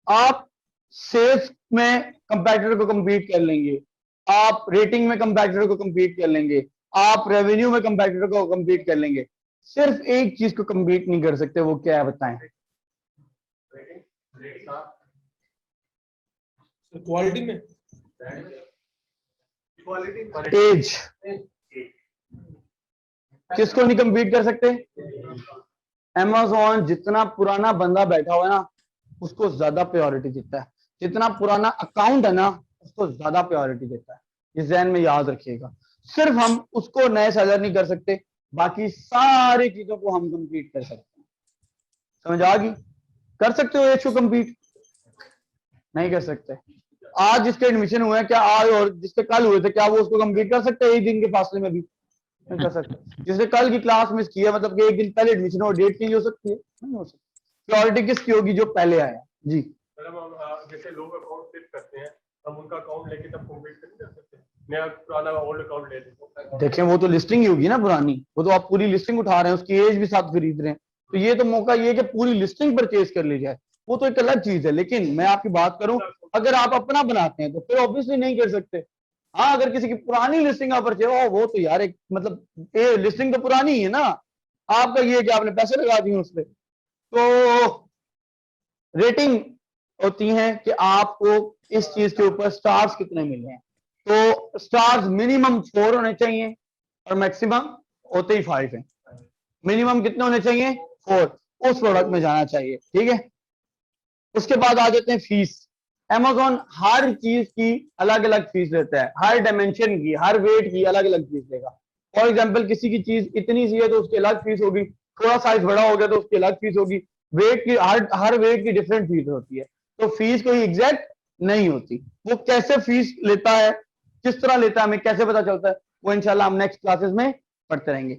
आप सेल्स में कंपैटिटर को compete कर लेंगे, आप रेटिंग में कंपैटिटर को compete कर लेंगे, आप रेवेन्यू में कंपैटिटर को compete कर लेंगे, सिर्फ एक चीज को compete नहीं कर सकते, वो क्या है बताएं? क्वालिटी में एज। किसको नहीं compete कर सकते? Amazon जितना पुराना बंदा बैठा हुआ है ना, उसको ज्यादा प्रायोरिटी देता है, जितना पुराना अकाउंट है ना उसको ज्यादा प्रायोरिटी देता है, ये ज़हन में याद रखिएगा। सिर्फ हम उसको नए सेलर नहीं कर सकते, बाकी सारी चीजों को हम कंप्लीट कर सकते हैं। समझ आ गई? कर सकते हो एज को कंप्लीट? नहीं कर सकते। आज जिसके एडमिशन हुए हैं, क्या आज और जिसके कल हुए थे, क्या वो उसको कंप्लीट कर सकते हैं एक दिन के फासले में भी? नहीं कर सकते। जिसने कल की क्लास मिस की है, मतलब कि एक दिन पहले एडमिशन हो, डेट चेंज हो सकती है? नहीं हो सकती। प्रायोरिटी किसकी होगी? जो पहले आया। जी मतलब हम जैसे लोग अकाउंट फिट करते हैं, हम उनका अकाउंट लेके तब कंप्लीट नहीं कर सकते, नया पुराना ओल्ड अकाउंट ले लेते। देखें, वो तो लिस्टिंग ही होगी ना पुरानी, वो तो आप पूरी लिस्टिंग उठा रहे हैं, उसकी एज भी साथ खरीद रहे हैं, तो ये तो मौका ये है कि पूरी लिस्टिंग परचेज कर ली जाए, वो तो एक अलग चीज है। लेकिन मैं आपकी बात करूं, अगर आप अपना बनाते हैं तो फिर ऑब्वियसली नहीं कर सकते। हाँ, अगर किसी की पुरानी लिस्टिंग आप परचेज हो, वो तो यार एक मतलब लिस्टिंग तो पुरानी ही है ना, आपका ये है कि आपने पैसे लगा दिए उस पर। तो रेटिंग होती है कि आपको इस चीज के ऊपर स्टार्स कितने मिले हैं, तो स्टार्स मिनिमम 4 होने चाहिए और मैक्सिमम होते ही 5 है। मिनिमम कितने होने चाहिए? 4, उस प्रोडक्ट में जाना चाहिए। ठीक है, उसके बाद आ जाते हैं फीस। Amazon हर चीज की अलग अलग फीस लेता है, हर डायमेंशन की, हर वेट की अलग अलग फीस लेगा। फॉर एग्जाम्पल, किसी की चीज इतनी सी है तो उसकी अलग फीस होगी, थोड़ा साइज बड़ा हो गया तो उसकी अलग फीस होगी, वेट की हर वेट की डिफरेंट फीस होती है, तो फीस कोई एग्जैक्ट नहीं होती। वो कैसे फीस लेता है, किस तरह लेता है, हमें कैसे पता चलता है, वो इंशाल्लाह हम नेक्स्ट क्लासेस में पढ़ते रहेंगे।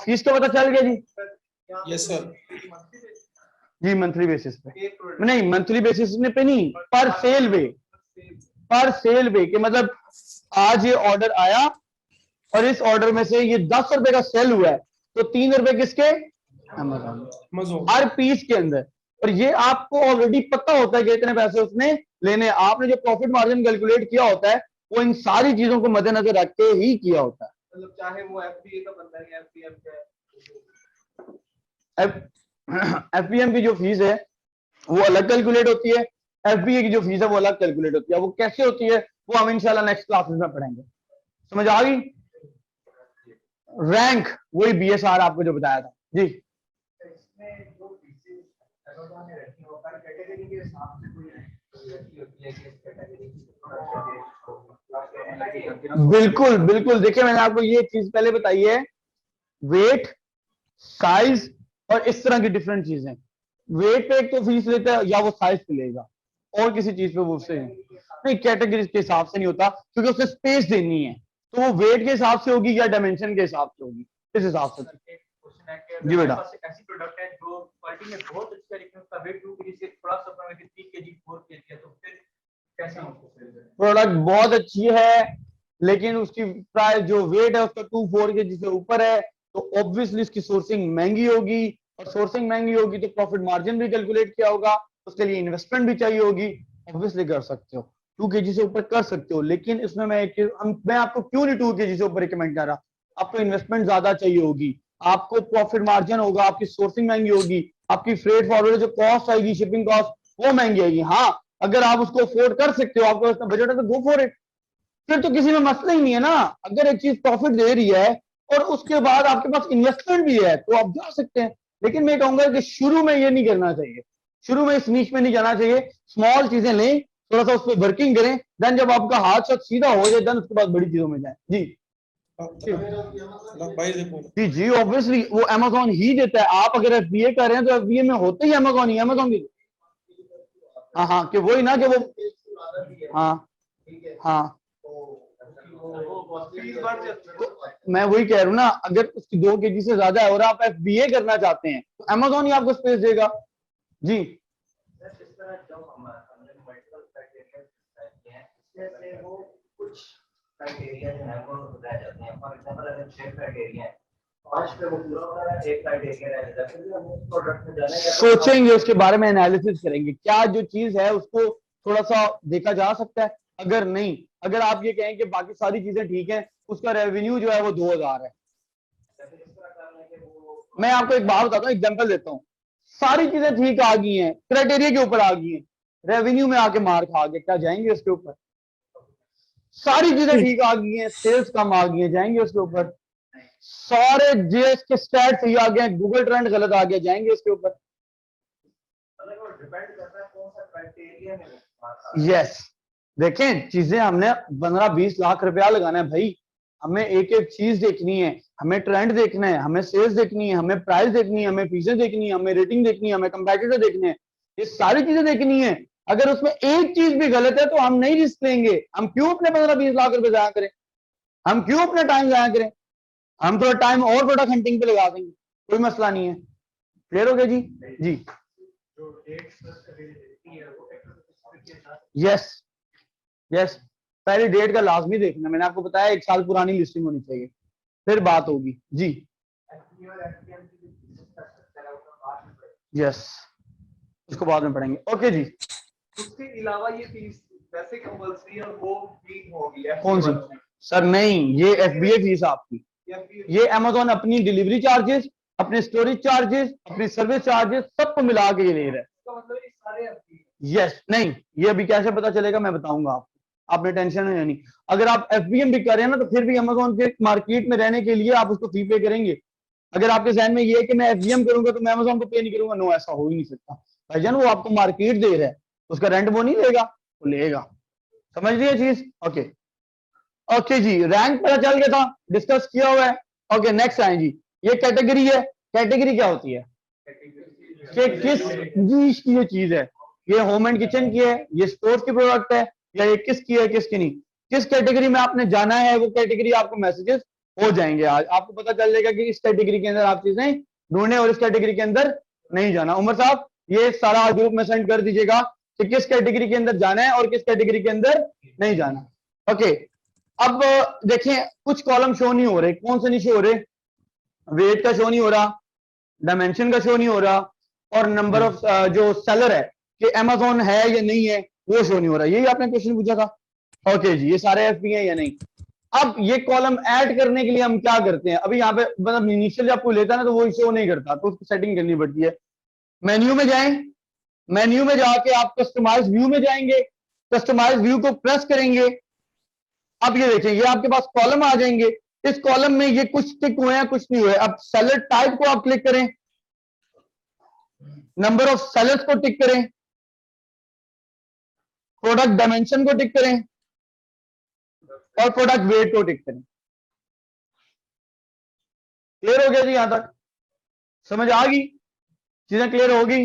फीस का पता चल गया जी? Yes sir. जी मंथली बेसिस पे नहीं, मंथली बेसिस पे नहीं, पर सेल पे, पर सेल पे, कि मतलब आज ये ऑर्डर आया और इस ऑर्डर में से ये 10 रुपए का सेल हुआ है, तो 3 रुपए किसके? Amazon, हर पीस के अंदर। और ये आपको ऑलरेडी पता होता है कि इतने पैसे उसने लेने, आपने जो प्रॉफिट मार्जिन कैलकुलेट किया होता है वो इन सारी चीजों को मद्देनजर रख के ही किया होता है। मतलब चाहे वो एफबीए का बंदा है, एफबीएम का एफबीएम की जो फीस है वो अलग कैलकुलेट होती है, एफबीए की जो फीस है वो अलग कैलकुलेट होती है। वो कैसे होती है वो हम इंशाल्लाह नेक्स्ट क्लासेस में पढ़ेंगे। समझ आ गई? रैंक वही बीएसआर आपको जो बताया था जी। इसमें जो पीसेस Amazon ने रखी हो, हर कैटेगरी के हिसाब से कोई रखी होती है कि इस कैटेगरी की बिल्कुल बिल्कुल, देखिए मैंने आपको ये चीज पहले बताई है, वेट, साइज और इस तरह की डिफरेंट चीजें। वेट पे एक तो फीस लेता है या वो साइज पे लेगा, और किसी चीज पे वो उससे नहीं, कैटेगरी के हिसाब से नहीं होता, क्योंकि उसे स्पेस देनी है, तो वो वेट के हिसाब से होगी या डायमेंशन के हिसाब से होगी, इस हिसाब से। क्वेश्चन है कि जी बेटा। ऐसी प्रोडक्ट है जो क्वालिटी में बहुत अच्छी है लेकिन उसका वेट 2 केजी से थोड़ा सा कम है, 3 केजी 4 केजी है, तो फिर कैसे हम उसको सेल करें? प्रोडक्ट बहुत अच्छी है लेकिन उसकी प्राइस जो वेट है उसका 2-4 केजी से ऊपर है, तो ऑब्वियसली इसकी सोर्सिंग महंगी होगी, और सोर्सिंग महंगी होगी तो प्रॉफिट मार्जिन भी कैलकुलेट किया होगा, उसके लिए इन्वेस्टमेंट भी चाहिए होगी। ऑब्वियसली कर सकते हो, 2 केजी से ऊपर कर सकते हो, लेकिन इसमें मैं आपको क्यों नहीं 2 केजी से ऊपर रिकमेंड कर रहा, आपको इन्वेस्टमेंट ज्यादा चाहिए होगी, आपको प्रॉफिट मार्जिन होगा, आपकी सोर्सिंग महंगी होगी, आपकी फ्रेट फॉरवर्ड जो कॉस्ट आएगी, शिपिंग कॉस्ट वो महंगी आएगी। हाँ, अगर आप उसको अफोर्ड कर सकते हो, आपका इतना बजट है, तो गो फॉर इट, फिर तो किसी में मसला ही नहीं है ना। अगर एक चीज प्रॉफिट दे रही है और उसके बाद आपके पास इन्वेस्टमेंट भी है तो आप जा सकते हैं, लेकिन मैं कहूंगा कि शुरू में ये नहीं करना चाहिए, शुरू में इस नीच में नहीं जाना चाहिए। स्मॉल चीजें लें, थोड़ा सा उस पर वर्किंग करें, देन जब आपका हाथ साथ सीधा हो जाए देन उसके बाद बड़ी चीजों में जाए। जी जी जी, ऑब्वियसली वो Amazon ही देता है। आप अगर एफबीए कर रहे हैं तो एफबीए में होते ही Amazon ही, Amazon की। हाँ हाँ, कि वही ना कि वो, हाँ हाँ, तो मैं वही कह रहा हूँ ना, अगर उसकी 2 केजी से ज्यादा है और आप एफबीए करना चाहते हैं तो Amazon ही आपको स्पेस देगा। जी क्राइटेरिया जो है वो रह जाते हैं। फॉर एग्जांपल अगर 6 क्राइटेरिया है, 5 पे वो पूरा हो रहा है, 1 क्राइटेरिया रह जाता है, फिर भी हम उस प्रोडक्ट में जाने का सोचेंगे, उसके बारे में एनालिसिस करेंगे, क्या जो चीज है उसको थोड़ा सा देखा जा सकता है। अगर नहीं, अगर आप ये कहें कि बाकी सारी चीजें ठीक हैं, उसका रेवेन्यू जो है वो 2000 है। मैं आपको एक बात बताता हूँ, एग्जांपल देता हूँ, सारी चीजें ठीक आ गई हैं, क्राइटेरिया के ऊपर आ गई हैं, रेवेन्यू में आके मार खा गए, क्या जाएंगे उसके ऊपर? सारी चीजें ठीक आ गई हैं, सेल्स कम आ गई हैं, जाएंगे उसके ऊपर? सारे जीएस के स्टैट सही आ गए, गूगल ट्रेंड गलत आ गया, जाएंगे उसके ऊपर? डिपेंड करता है कौन सा क्राइटेरिया है। यस, देखें, चीजें हमने 15-20 लाख रुपया लगाना है भाई, हमें एक एक चीज देखनी है, हमें ट्रेंड देखना है, हमें सेल्स देखनी है, हमें प्राइस देखनी है, हमें फीसें देखनी है, हमें रेटिंग देखनी है, हमें कंपेटिटर देखने हैं, ये सारी चीजें देखनी है। अगर उसमें एक चीज भी गलत है तो हम नहीं रिस्क लेंगे। हम क्यों अपने 15-20 लाख रुपए जाया करें? हम क्यों अपना टाइम जाया करें? हम थोड़ा टाइम और प्रोडक्ट हंटिंग पे लगा देंगे, कोई मसला नहीं है। क्लियर हो गया जी? जी, जो डेट्स रहती है वो यस यस, पहले डेट का लाजमी देखना, मैंने आपको बताया 1 साल पुरानी लिस्टिंग होनी चाहिए, फिर बात होगी जी। यस, उसको बाद में पढ़ेंगे। ओके जी, उसके अलावा ये फीस वैसे कंपल्सरी है, वो भी होगी कौन सी? सर नहीं, ये एफबीए फीस आपकी, ये अमेज़न अपनी डिलीवरी चार्जेस, अपने स्टोरेज चार्जेस, अपनी सर्विस चार्जेस सबको मिला के ये ले रहा है। इसका मतलब ये सारे FBA यस, नहीं, ये अभी कैसे पता चलेगा मैं बताऊंगा आपको, आपने टेंशन नहीं लेनी। अगर आप एफबीएम भी कर रहे हैं ना, तो फिर भी अमेज़न के मार्केट में रहने के लिए आप उसको फी पे करेंगे। अगर आपके जहन में ये है कि मैं एफबीएम करूंगा तो मैं अमेज़न को पे नहीं करूंगा, नो, ऐसा हो ही नहीं सकता भाईजान। वो आपको मार्केट दे रहा है, उसका रेंट वो नहीं लेगा, वो लेगा। समझ लिया चीज? ओके ओके जी, रैंक पता चल गया था, डिस्कस किया हुआ है। ओके, नेक्स्ट आए जी, ये कैटेगरी है। कैटेगरी क्या होती है? कि किस नीश की ये चीज है, ये होम एंड किचन की है, ये स्पोर्ट्स की प्रोडक्ट है, या ये किसकी है, किसकी नहीं, किस कैटेगरी में आपने जाना है, वो कैटेगरी आपको मैसेजेस हो जाएंगे। आज आपको पता चल जाएगा कि इस कैटेगरी के अंदर आप चीजें ढूंढने और इस कैटेगरी के अंदर नहीं जाना। उमर साहब, ये सारा ग्रुप में सेंड कर दीजिएगा कि किस कैटेगरी के अंदर जाना है और किस कैटेगरी के अंदर नहीं जाना। ओके, अब देखें, कुछ कॉलम शो नहीं हो रहे। कौन से नहीं शो हो रहे? वेट का शो नहीं हो रहा, डायमेंशन का शो नहीं हो रहा, और नंबर ऑफ जो सेलर है कि अमेज़न है या नहीं है वो शो नहीं हो रहा। यही आपने क्वेश्चन पूछा था। ओके जी, ये सारे एफबी हैं या नहीं? अब ये कॉलम ऐड करने के लिए हम क्या करते हैं? अभी यहाँ पे मतलब इनिशियली आपको लेता है ना, तो वो शो नहीं करता, तो उसकी सेटिंग करनी पड़ती है। मेन्यू में जाएं, मेन्यू में जाके आप कस्टमाइज व्यू में जाएंगे, कस्टमाइज व्यू को प्रेस करेंगे। अब ये देखें, ये आपके पास कॉलम आ जाएंगे। इस कॉलम में ये कुछ टिक हुए हैं, कुछ नहीं हुए। अब सेलर टाइप को आप क्लिक करें, नंबर ऑफ सेलर्स को टिक करें, प्रोडक्ट डायमेंशन को टिक करें, और प्रोडक्ट वेट को टिक करें। क्लियर हो गया जी? यहां तक समझ आ गई? चीजें क्लियर होगी?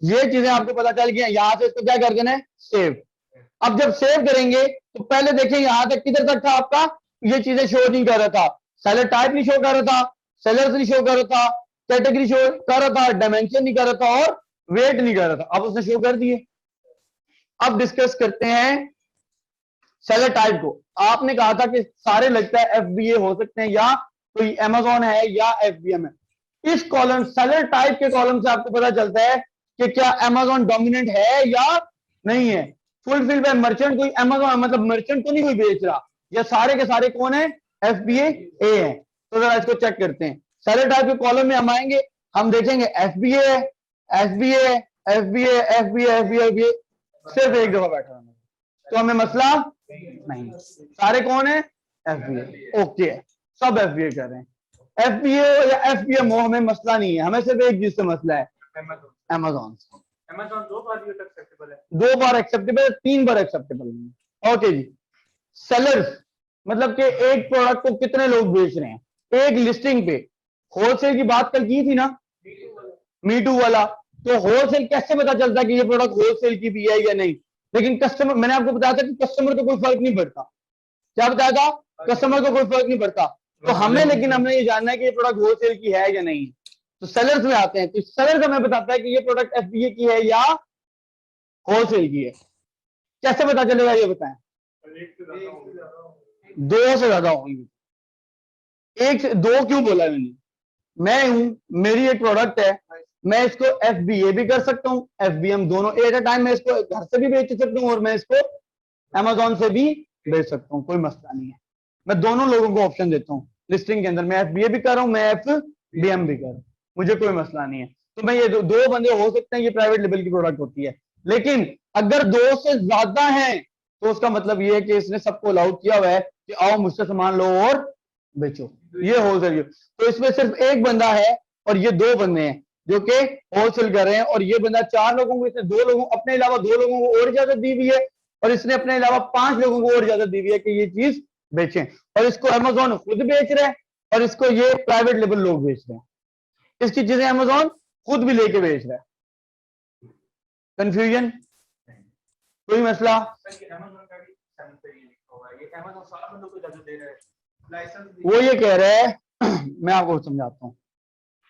ये चीजें आपको पता चल गई। यहां से इसको क्या कर देना है? सेव। अब जब सेव करेंगे तो पहले देखिए यहां तक किधर तक था आपका, ये चीजें शो नहीं कर रहा था, सेलर टाइप नहीं शो कर रहा था, सेलर्स नहीं शो कर रहा था, कैटेगरी शो कर रहा था, डायमेंशन नहीं कर रहा था, और वेट नहीं कर रहा था। अब उसने शो कर दिए। अब डिस्कस करते हैं सेलर टाइप को। आपने कहा था कि सारे लगता है एफबीए हो सकते हैं, या कोई अमेज़न है या एफबीएम है। इस कॉलम सेलर टाइप के कॉलम से आपको पता चलता है कि क्या अमेज़न डोमिनेंट है या नहीं है। फुलफिल बाय मर्चेंट, कोई अमेज़न मतलब मर्चेंट तो नहीं कोई बेच रहा, या सारे के सारे कौन है? एफबीए ए है। तो जरा इसको चेक करते हैं। सेलर टाइप के कॉलम में हम आएंगे, हम देखेंगे एफबीए है, एफबीए, एफबीए, एफबीए, एफबीए, सिर्फ एक दफा बैठा है, तो हमें मसला नहीं। सारे कौन है? एफबीए। ओके, सब एफबीए कर रहे हैं। एफबीए या एफबीएम हो, हमें मसला नहीं है, हमें सिर्फ एक चीज से मसला है, अमेज़न। Amazon 2 बार यूज एक्सेप्टेबल है, 2 बार एक्सेप्टेबल है, 3 बार एक्सेप्टेबल नहीं। ओके जी, सेलर्स मतलब कि एक प्रोडक्ट को कितने लोग बेच रहे हैं एक लिस्टिंग पे। होलसेल की बात कल की थी ना, मीटू वाला, तो होलसेल कैसे पता चलता है कि ये प्रोडक्ट होलसेल की भी है या नहीं? लेकिन कस्टमर, मैंने आपको बताया था कि कस्टमर को कोई फर्क नहीं पड़ता। क्या बताया था? कस्टमर को कोई फर्क नहीं पड़ता। तो हमें, लेकिन हमने ये जानना है कि ये प्रोडक्ट होलसेल की है या नहीं। तो सेलर्स में आते हैं, तो सेलर्स हमें बताता है कि ये प्रोडक्ट एफबीए की है या होलसेल की है। कैसे पता चलेगा ये बताएं? 2 से ज्यादा होंगे। 1 से 2 क्यों बोला मैंने? मैं हूं, मेरी एक प्रोडक्ट है, मैं इसको FBA भी कर सकता हूं, FBM दोनों एट अ टाइम। मैं इसको घर से भी बेच सकता हूं और मैं इसको Amazon से भी बेच सकता हूं, कोई मसला नहीं है। मैं दोनों लोगों को ऑप्शन देता हूं लिस्टिंग के अंदर। मैं FBA भी कर रहा हूं, मैं FBM भी कर रहा हूं, मुझे कोई मसला नहीं है। तो मैं ये दो बंदे हो सकते हैं, ये प्राइवेट लेवल की प्रोडक्ट होती है। लेकिन अगर 2 से ज्यादा हैं तो उसका मतलब ये है कि इसने सबको अलाउड किया हुआ है कि आओ मुझसे सामान लो और बेचो, ये होलसेल। तो इसमें सिर्फ एक बंदा है और ये 2 बंदे हैं जो कि होलसेल कर रहे हैं, और ये बंदा 4 लोगों को, इसने 2 लोगों अपने अलावा 2 लोगों को और इजाजत दी हुई है, और इसने अपने अलावा 5 लोगों को और इजाजत दी हुई है कि ये चीज बेचें। और इसको अमेजोन खुद बेच रहा है और इसको ये प्राइवेट लेवल लोग बेच रहे हैं। इसकी चीजें अमेजोन खुद भी लेके बेच रहा है। कंफ्यूजन? कोई मसला? सर ये अमेज़न का भी चैनल पे ये लिखा हुआ है, ये अमेज़न 7 बंदों को इजाजत दे रहा है, लाइसेंस वो ये कह रहा है मैं आपको समझाता हूं।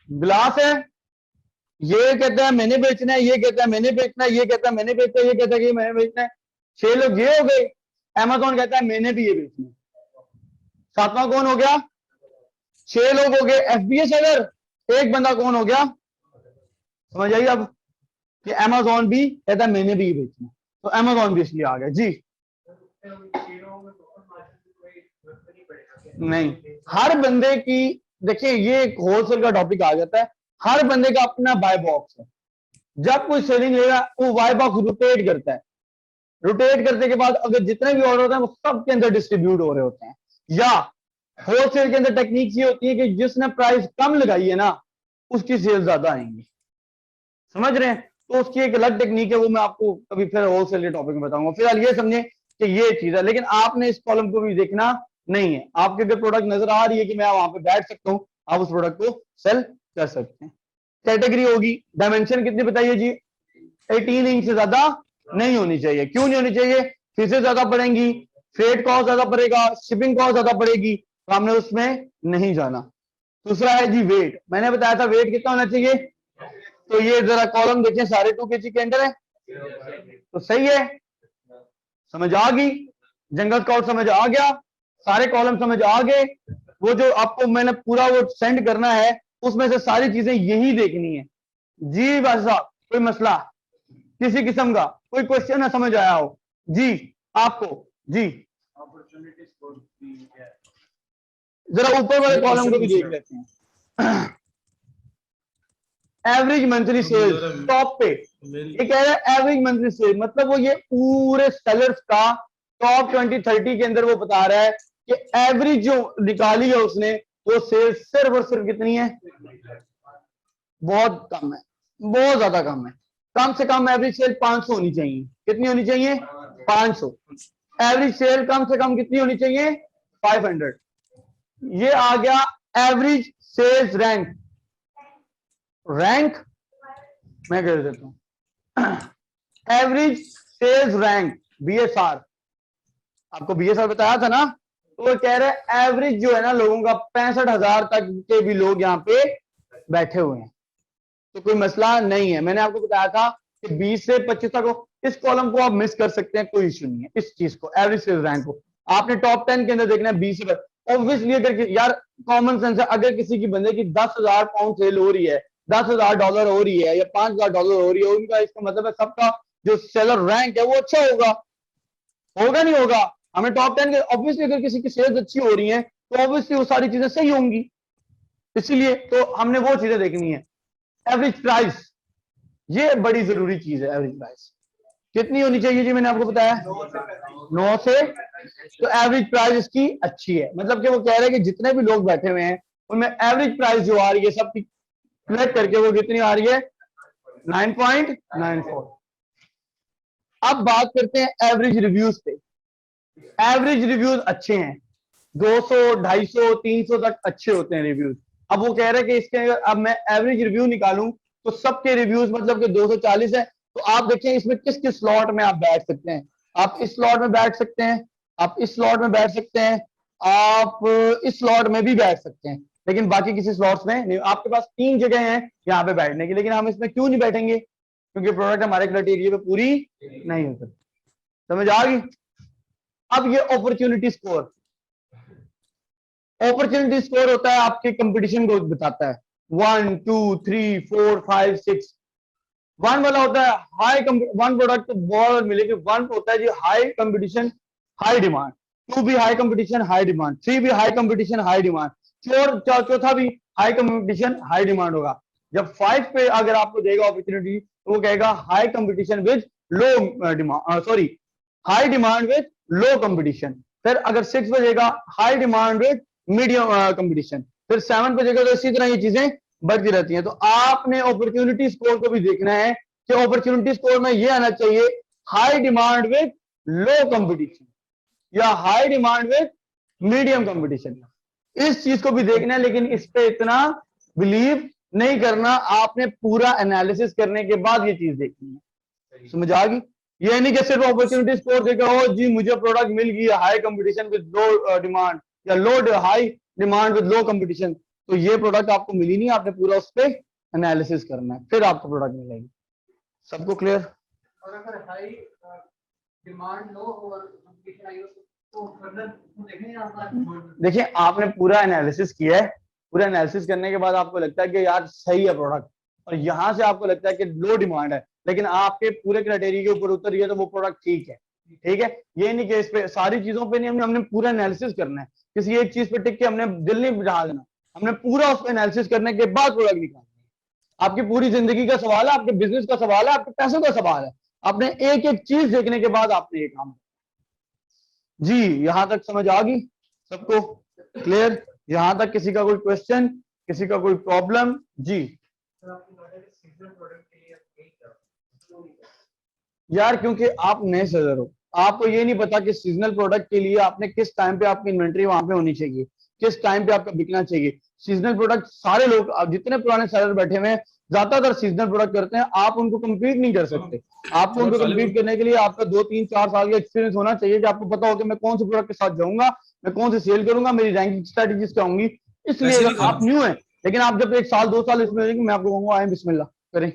गिलास है, ये कहता है मैंने बेचना है, ये कहता है मैंने बेचना है, ये कहता है मैंने बेचना है, ये कहता है कि मैंने बेचना है। 6 लोग ये हो गए। अमेज़न कहता है मैंने भी ये बेचना है। 7वां कौन हो गया? 6 लोग हो गए FBA सेलर, एक बंदा कौन हो गया? समझ आइए अब कि अमेज़न भी कहता है मैंने भी ये बेचना है, तो अमेज़न भी इसलिए आ गया जी। नहीं, हर बंदे की, देखिए ये एक होलसेल का टॉपिक आ जाता है, हर बंदे का अपना बाय बॉक्स है। जब कोई सेलिंग लेगा वो बाय बॉक्स रोटेट करता है, रोटेट करने के बाद अगर जितने भी ऑर्डर होते हैं वो सब के अंदर डिस्ट्रीब्यूट हो रहे होते हैं। या होलसेल के अंदर टेक्निक ये होती है कि जिसने प्राइस कम लगाई है ना उसकी सेल ज्यादा आएंगी, समझ रहे हैं? तो उसकी एक अलग टेक्निक है, वो मैं आपको कभी फिर होलसेल के टॉपिक में बताऊंगा। फिलहाल ये समझे कि ये चीज है, लेकिन आपने इस कॉलम को भी देखना नहीं है। आपके अगर प्रोडक्ट नजर आ रही है कि मैं वहां पे बैठ सकता हूं, आप उस प्रोडक्ट को सेल कर सकते हैं। कैटेगरी होगी, डायमेंशन कितनी बताइए जी? 18 इंच से ज्यादा नहीं होनी चाहिए। क्यों नहीं होनी चाहिए? फीसें ज्यादा पड़ेंगी, फ्रेट कॉस्ट ज्यादा पड़ेगा, शिपिंग कॉस्ट ज्यादा पड़ेगी, तो हमने उसमें नहीं जाना। दूसरा है जी वेट, मैंने बताया था वेट कितना होना चाहिए, तो ये जरा कॉलम देखें, सारे 2 kg के अंदर है, तो सही है। समझ आ गई? जंगल स्काउट समझ आ गया, सारे कॉलम समझ आ गए। वो जो आपको मैंने पूरा वो सेंड करना है उसमें से सारी चीजें यही देखनी है जी। भाई साहब कोई मसला किसी किस्म का, कोई क्वेश्चन ना समझ आया हो जी आपको? जी जरा ऊपर वाले कॉलम को भी देख लेते हैं। एवरेज मंथली सेल्स टॉप पे ये कह रहा है एवरेज मंथली सेल, मतलब वो ये पूरे सेलर्स का टॉप 20-30 के अंदर वो बता रहा है कि एवरेज जो निकाली है उसने वो सेल सिर्फ और सिर्फ कितनी है? बहुत कम है, बहुत ज्यादा कम है। कम से कम एवरेज सेल 500 होनी चाहिए। कितनी होनी चाहिए? 500। एवरेज सेल कम से कम कितनी होनी चाहिए? 500। ये आ गया एवरेज सेल्स रैंक। रैंक मैं कर देता हूं, एवरेज सेल्स रैंक BSR। आपको BSR बताया था ना, तो वो कह रहे हैं एवरेज जो है ना लोगों का 65,000 तक के भी लोग यहाँ पे बैठे हुए हैं, तो कोई मसला नहीं है। मैंने आपको बताया था कि 20 से 25 तक इस कॉलम को आप मिस कर सकते हैं, कोई इश्यू नहीं है। इस चीज को एवरेज सेल्स रैंक को आपने टॉप 10 के अंदर देखना है 20 से। ऑब्वियसली अगर यार कॉमन सेंस है, अगर किसी की बंदे की 10,000 पाउंड सेल हो रही है, $10,000 हो रही है या $5,000 हो रही है, उनका इसका मतलब है सबका जो सेलर रैंक है वो अच्छा होगा, होगा नहीं होगा? हमें टॉप 10 के ऑब्वियसली अगर किसी की सेल्स अच्छी हो रही है तो ऑब्वियसली वो सारी चीजें सही होंगी, इसीलिए तो हमने वो चीजें देखनी है। एवरेज प्राइस ये बड़ी जरूरी चीज है। एवरेज प्राइस कितनी होनी चाहिए जी? मैंने आपको बताया 9 से, तो एवरेज प्राइस इसकी अच्छी है, मतलब कि वो कह रहे हैं कि जितने भी लोग बैठे हुए हैं उनमें एवरेज प्राइस जो आ रही है सबकी कलेक्ट करके वो कितनी आ रही है? 9.94। अब बात करते हैं एवरेज रिव्यूज पे। एवरेज रिव्यूज अच्छे हैं, 200, 250, 300 तक अच्छे होते हैं रिव्यूज। अब वो कह रहे हैं कि इसके अगर अब मैं एवरेज रिव्यू निकालूं तो सबके रिव्यूज मतलब कि 240 है। तो आप देखें इसमें किस किस स्लॉट में आप बैठ सकते हैं। आप इस स्लॉट में बैठ सकते हैं, आप इस स्लॉट में बैठ सकते हैं, आप इस स्लॉट में भी बैठ सकते हैं, लेकिन बाकी किसी स्लॉट्स में नहीं। आपके पास 3 जगह हैं यहाँ पे बैठने की, लेकिन हम इसमें क्यों नहीं बैठेंगे? क्योंकि प्रोडक्ट हमारे क्राइटेरिया पे पूरी नहीं हो सकती। समझ आ गई? अब ये अपॉर्चुनिटी स्कोर, अपॉर्चुनिटी स्कोर होता है आपके कंपटीशन को बताता है 1 2 3 4 5 6। 1 वाला होता है हाई, 1 प्रोडक्ट तो बहुत मिलेगी। 1 होता है जी हाई कंपटीशन हाई डिमांड, 2 भी हाई कंपटीशन हाई डिमांड, 3 भी हाई कंपटीशन हाई डिमांड, चौथा भी हाई कंपटीशन हाई डिमांड होगा। जब 5 पे अगर आपको देगा अपॉर्चुनिटी तो वो कहेगा high competition with low demand, sorry high demand with low competition. फिर अगर 6 पे देगा high demand with medium competition, फिर 7 पे देगा। तो इसी तरह ये चीजें बढ़ती रहती हैं। तो आपने अपॉर्चुनिटी स्कोर को भी देखना है कि अपॉर्चुनिटी स्कोर में ये आना चाहिए high demand with low competition या high demand with medium competition. इस चीज को भी देखना है, लेकिन इस पे इतना बिलीव नहीं करना। आपने पूरा एनालिसिस करने के बाद ये चीज देखनी है। समझ आ गई? ये नहीं कि सिर्फ अपॉर्चुनिटी स्कोर देखा हो जी मुझे प्रोडक्ट मिल गई high competition with low demand या low high demand with low competition, तो ये प्रोडक्ट आपको मिली नहीं। आपने पूरा उस पर एनालिसिस करना है, फिर आपको प्रोडक्ट मिलेगी। सबको क्लियर? और अगर हाई डिमांड लो और कंपटीशन आई हो तो फर्दर देखेंगे आप। देखिए आपने पूरा एनालिसिस किया है, पूरा एनालिसिस करने के बाद आपको लगता है कि यार सही है प्रोडक्ट, और यहां से आपको लगता है कि लो डिमांड है, लेकिन आपके पूरे क्राइटेरिया के ऊपर उतर गया तो वो प्रोडक्ट ठीक है। ठीक है, ये नहीं कि इस पे सारी चीजों पे नहीं, हमने पूरा एनालिसिस करना है। किसी एक चीज पे टिक के हमने दिल नहीं बिठा देना, हमने पूरा उस पर एनालिसिस करने के बाद प्रोडक्ट निकालना है। आपकी पूरी जिंदगी का सवाल है, आपके बिजनेस का सवाल है, आपके पैसों का सवाल है। आपने एक एक चीज देखने के बाद आपने ये काम जी। यहां तक समझ आ गई सबको? क्लियर? यहां तक किसी का कोई क्वेश्चन, किसी का कोई प्रॉब्लम? जी यार, क्योंकि आप नए सेलर हो, आपको ये नहीं पता कि सीजनल प्रोडक्ट के लिए आपने किस टाइम पे आपकी इन्वेंट्री वहां पे होनी चाहिए, किस टाइम पे आपका बिकना चाहिए। सीजनल प्रोडक्ट सारे लोग, जितने पुराने सेलर बैठे हुए हैं, ज्यादातर सीजनल प्रोडक्ट करते हैं। आप उनको कम्पीट नहीं कर सकते। आपको उनको कम्पीट करने के लिए आपका 2 3 4 साल का एक्सपीरियंस होना चाहिए कि आपको पता हो कि मैं कौन से प्रोडक्ट के साथ जाऊंगा, मैं कौन से सेल करूंगा, मेरी रैंकिंग स्ट्रेटेजीज क्या होंगी। इसलिए अगर आप न्यू है, लेकिन आप जब 1 साल 2 साल इसमें रहेंगे, मैं आपको कहूंगा आए बिस्मिल्लाह करें।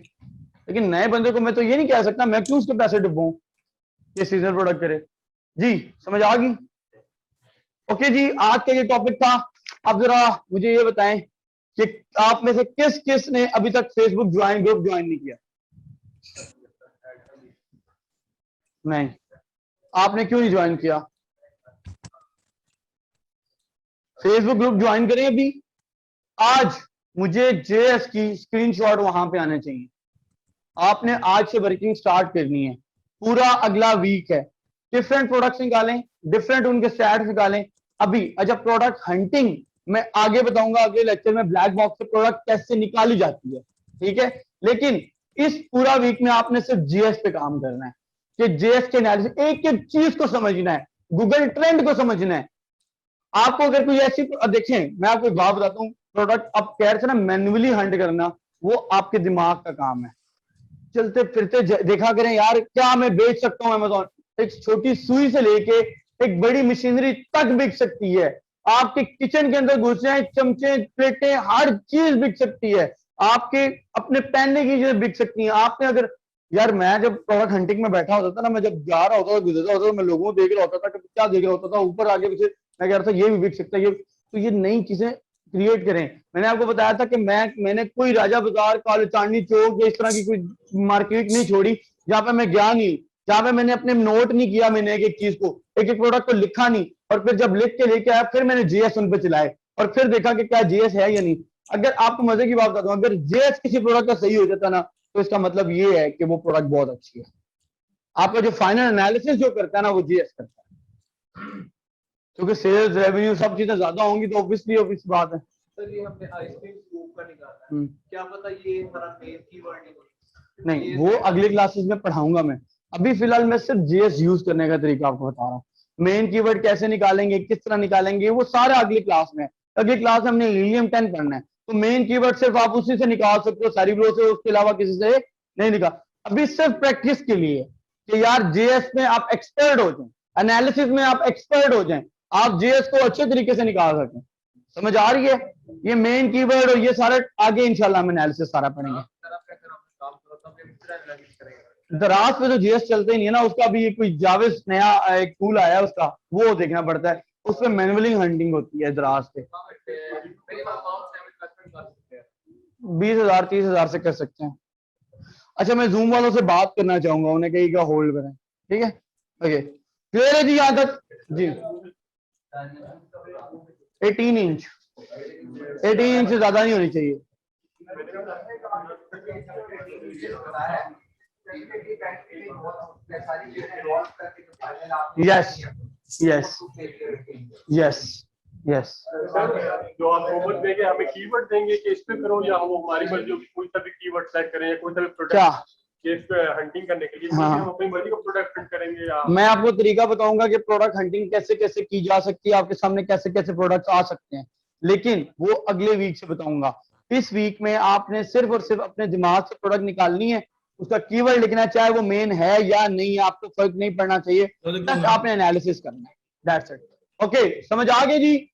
लेकिन नए बंदे को मैं तो ये नहीं कह सकता, मैं क्यों उसके पैसे डुबाऊं ये सीजनल प्रोडक्ट करे। जी समझ आ गई? ओके जी, आज का ये टॉपिक था। अब जरा मुझे ये बताएं कि आप में से किस किस ने अभी तक फेसबुक ग्रुप ज्वाइन नहीं किया? नहीं। आपने क्यों नहीं ज्वाइन किया? फेसबुक ग्रुप ज्वाइन करें अभी। आज मुझे जेएस की स्क्रीनशॉट वहां पे आने चाहिए। आपने आज से वर्किंग स्टार्ट करनी है। पूरा अगला वीक है, डिफरेंट प्रोडक्ट्स निकालें, डिफरेंट उनके स्टैट्स निकालें। अभी जब प्रोडक्ट हंटिंग मैं आगे बताऊंगा, अगले लेक्चर में ब्लैक बॉक्स से प्रोडक्ट कैसे निकाली जाती है। ठीक है, लेकिन इस पूरा वीक में आपने सिर्फ जीएस पे काम करना है कि जेएस के एनालिसिस, एक एक चीज को समझना है, गूगल ट्रेंड को समझना है। आपको अगर कोई ऐसी, देखें मैं आपको एक बात बताता हूँ, प्रोडक्ट आप कह रहे थे ना मैन्युअली हंट करना, वो आपके दिमाग का काम है। चलते फिरते देखा करें यार, क्या मैं बेच सकता हूं अमेज़न। एक छोटी सुई से लेके एक बड़ी मशीनरी तक बिक सकती है। आपके किचन के अंदर घुस जाए, चमचे प्लेटें हर चीज बिक सकती है। आपके अपने पहनने की चीजें बिक सकती हैं। आपने अगर, यार मैं जब प्रोडक्ट हंटिंग में बैठा होता था ना, मैं जब जा रहा होता था, गुजरता होता था, मैं लोगों को देख रहा होता था कि क्या देख रहा होता था, ऊपर आगे पीछे मैं कह रहा था ये भी बिक सकता है। ये तो ये नई चीजें क्रिएट करें। मैंने आपको बताया था कि मैंने कोई राजा बाजार, काले चांदनी चौक या इस तरह की कोई मार्केट नहीं छोड़ी जहां पे मैं गया नहीं, जहां पे मैंने अपने नोट नहीं किया, मैंने एक एक चीज को, एक एक प्रोडक्ट को लिखा नहीं, और फिर जब लिख के लेके आया फिर मैंने जीएस उन पे चलाए और फिर देखा कि क्या जीएस है या नहीं। अगर आपको मजे की बात बताता हूं, अगर जीएस किसी प्रोडक्ट का सही हो जाता ना, तो इसका मतलब ये है कि वो प्रोडक्ट बहुत अच्छी है। आपका जो फाइनल एनालिसिस जो करता है ना, वो जीएस करता है। क्योंकि सेल्स रेवेन्यू सब चीजें ज्यादा होंगी तो ऑब्वियसली बात है। सर ये हमने आइसक्रीम स्कूप का निकाला है, क्या पता ये हमारा मेन कीवर्ड नहीं, वो अगले क्लासेस में पढ़ाऊंगा मैं। अभी फिलहाल मैं सिर्फ जीएस यूज करने का तरीका आपको बता रहा हूँ। मेन कीवर्ड कैसे निकालेंगे, किस तरह निकालेंगे, वो सारा अगली क्लास में। अगली क्लास में हमने हीलियम 10 पढ़ना है, तो मेन कीवर्ड सिर्फ आप उसी से निकाल सकते हो, सेरिब्रो से, उसके अलावा किसी से नहीं निकाल। अभी सिर्फ प्रैक्टिस के लिए कि यार जेएस में आप एक्सपर्ट हो जाए, एनालिसिस में आप एक्सपर्ट हो जाए, आप जेएस को अच्छे तरीके से निकाल सकें। समझ आ रही है? ये मेन कीवर्ड और ये सारे आगे इंशाल्लाह हम एनालिसिस सारा पढ़ेंगे। दराज पे तो जीएस चलते ही नहीं है ना, उसका भी कोई जाविस नया एक टूल आया है उसका, वो देखना पड़ता है। उसमें मैनुअली हंटिंग होती है दराज पे। 20,000 30,000 से कर सकते हैं। अच्छा मैं जूम वालों से बात करना चाहूंगा, उन्हें कहीं होल्ड करें, ठीक है? ओके क्लियर है जी यहाँ तक जी? 18 इंच, 18 इंच से ज्यादा नहीं होनी चाहिए। Yes yes yes yes. Sir जो आप होमवर्क देंगे हमें कीवर्ड देंगे कि इस पे करो, या हम हमारी मर्जी होगी कोई सा भी कीवर्ड सेलेक्ट करें या कोई सा भी क्या? प्रोडक्ट इस पे हंटिंग करने के लिए, हाँ। हम अपनी मर्जी का प्रोडक्ट प्रिंट करेंगे या मैं आपको तरीका बताऊंगा कि प्रोडक्ट हंटिंग कैसे कैसे की जा सकती है, आपके सामने कैसे कैसे प्रोडक्ट्स आ सकते हैं, लेकिन वो अगले वीक से बताऊंगा। इस वीक में आपने सिर्फ और सिर्फ अपने दिमाग से प्रोडक्ट निकालनी है, उसका कीवर्ड लिखना है, चाहे वो मेन है या नहीं, आपको फर्क नहीं पड़ना चाहिए, बस आपने एनालिसिस करना है, दैट्स इट। ओके समझ आ गई जी?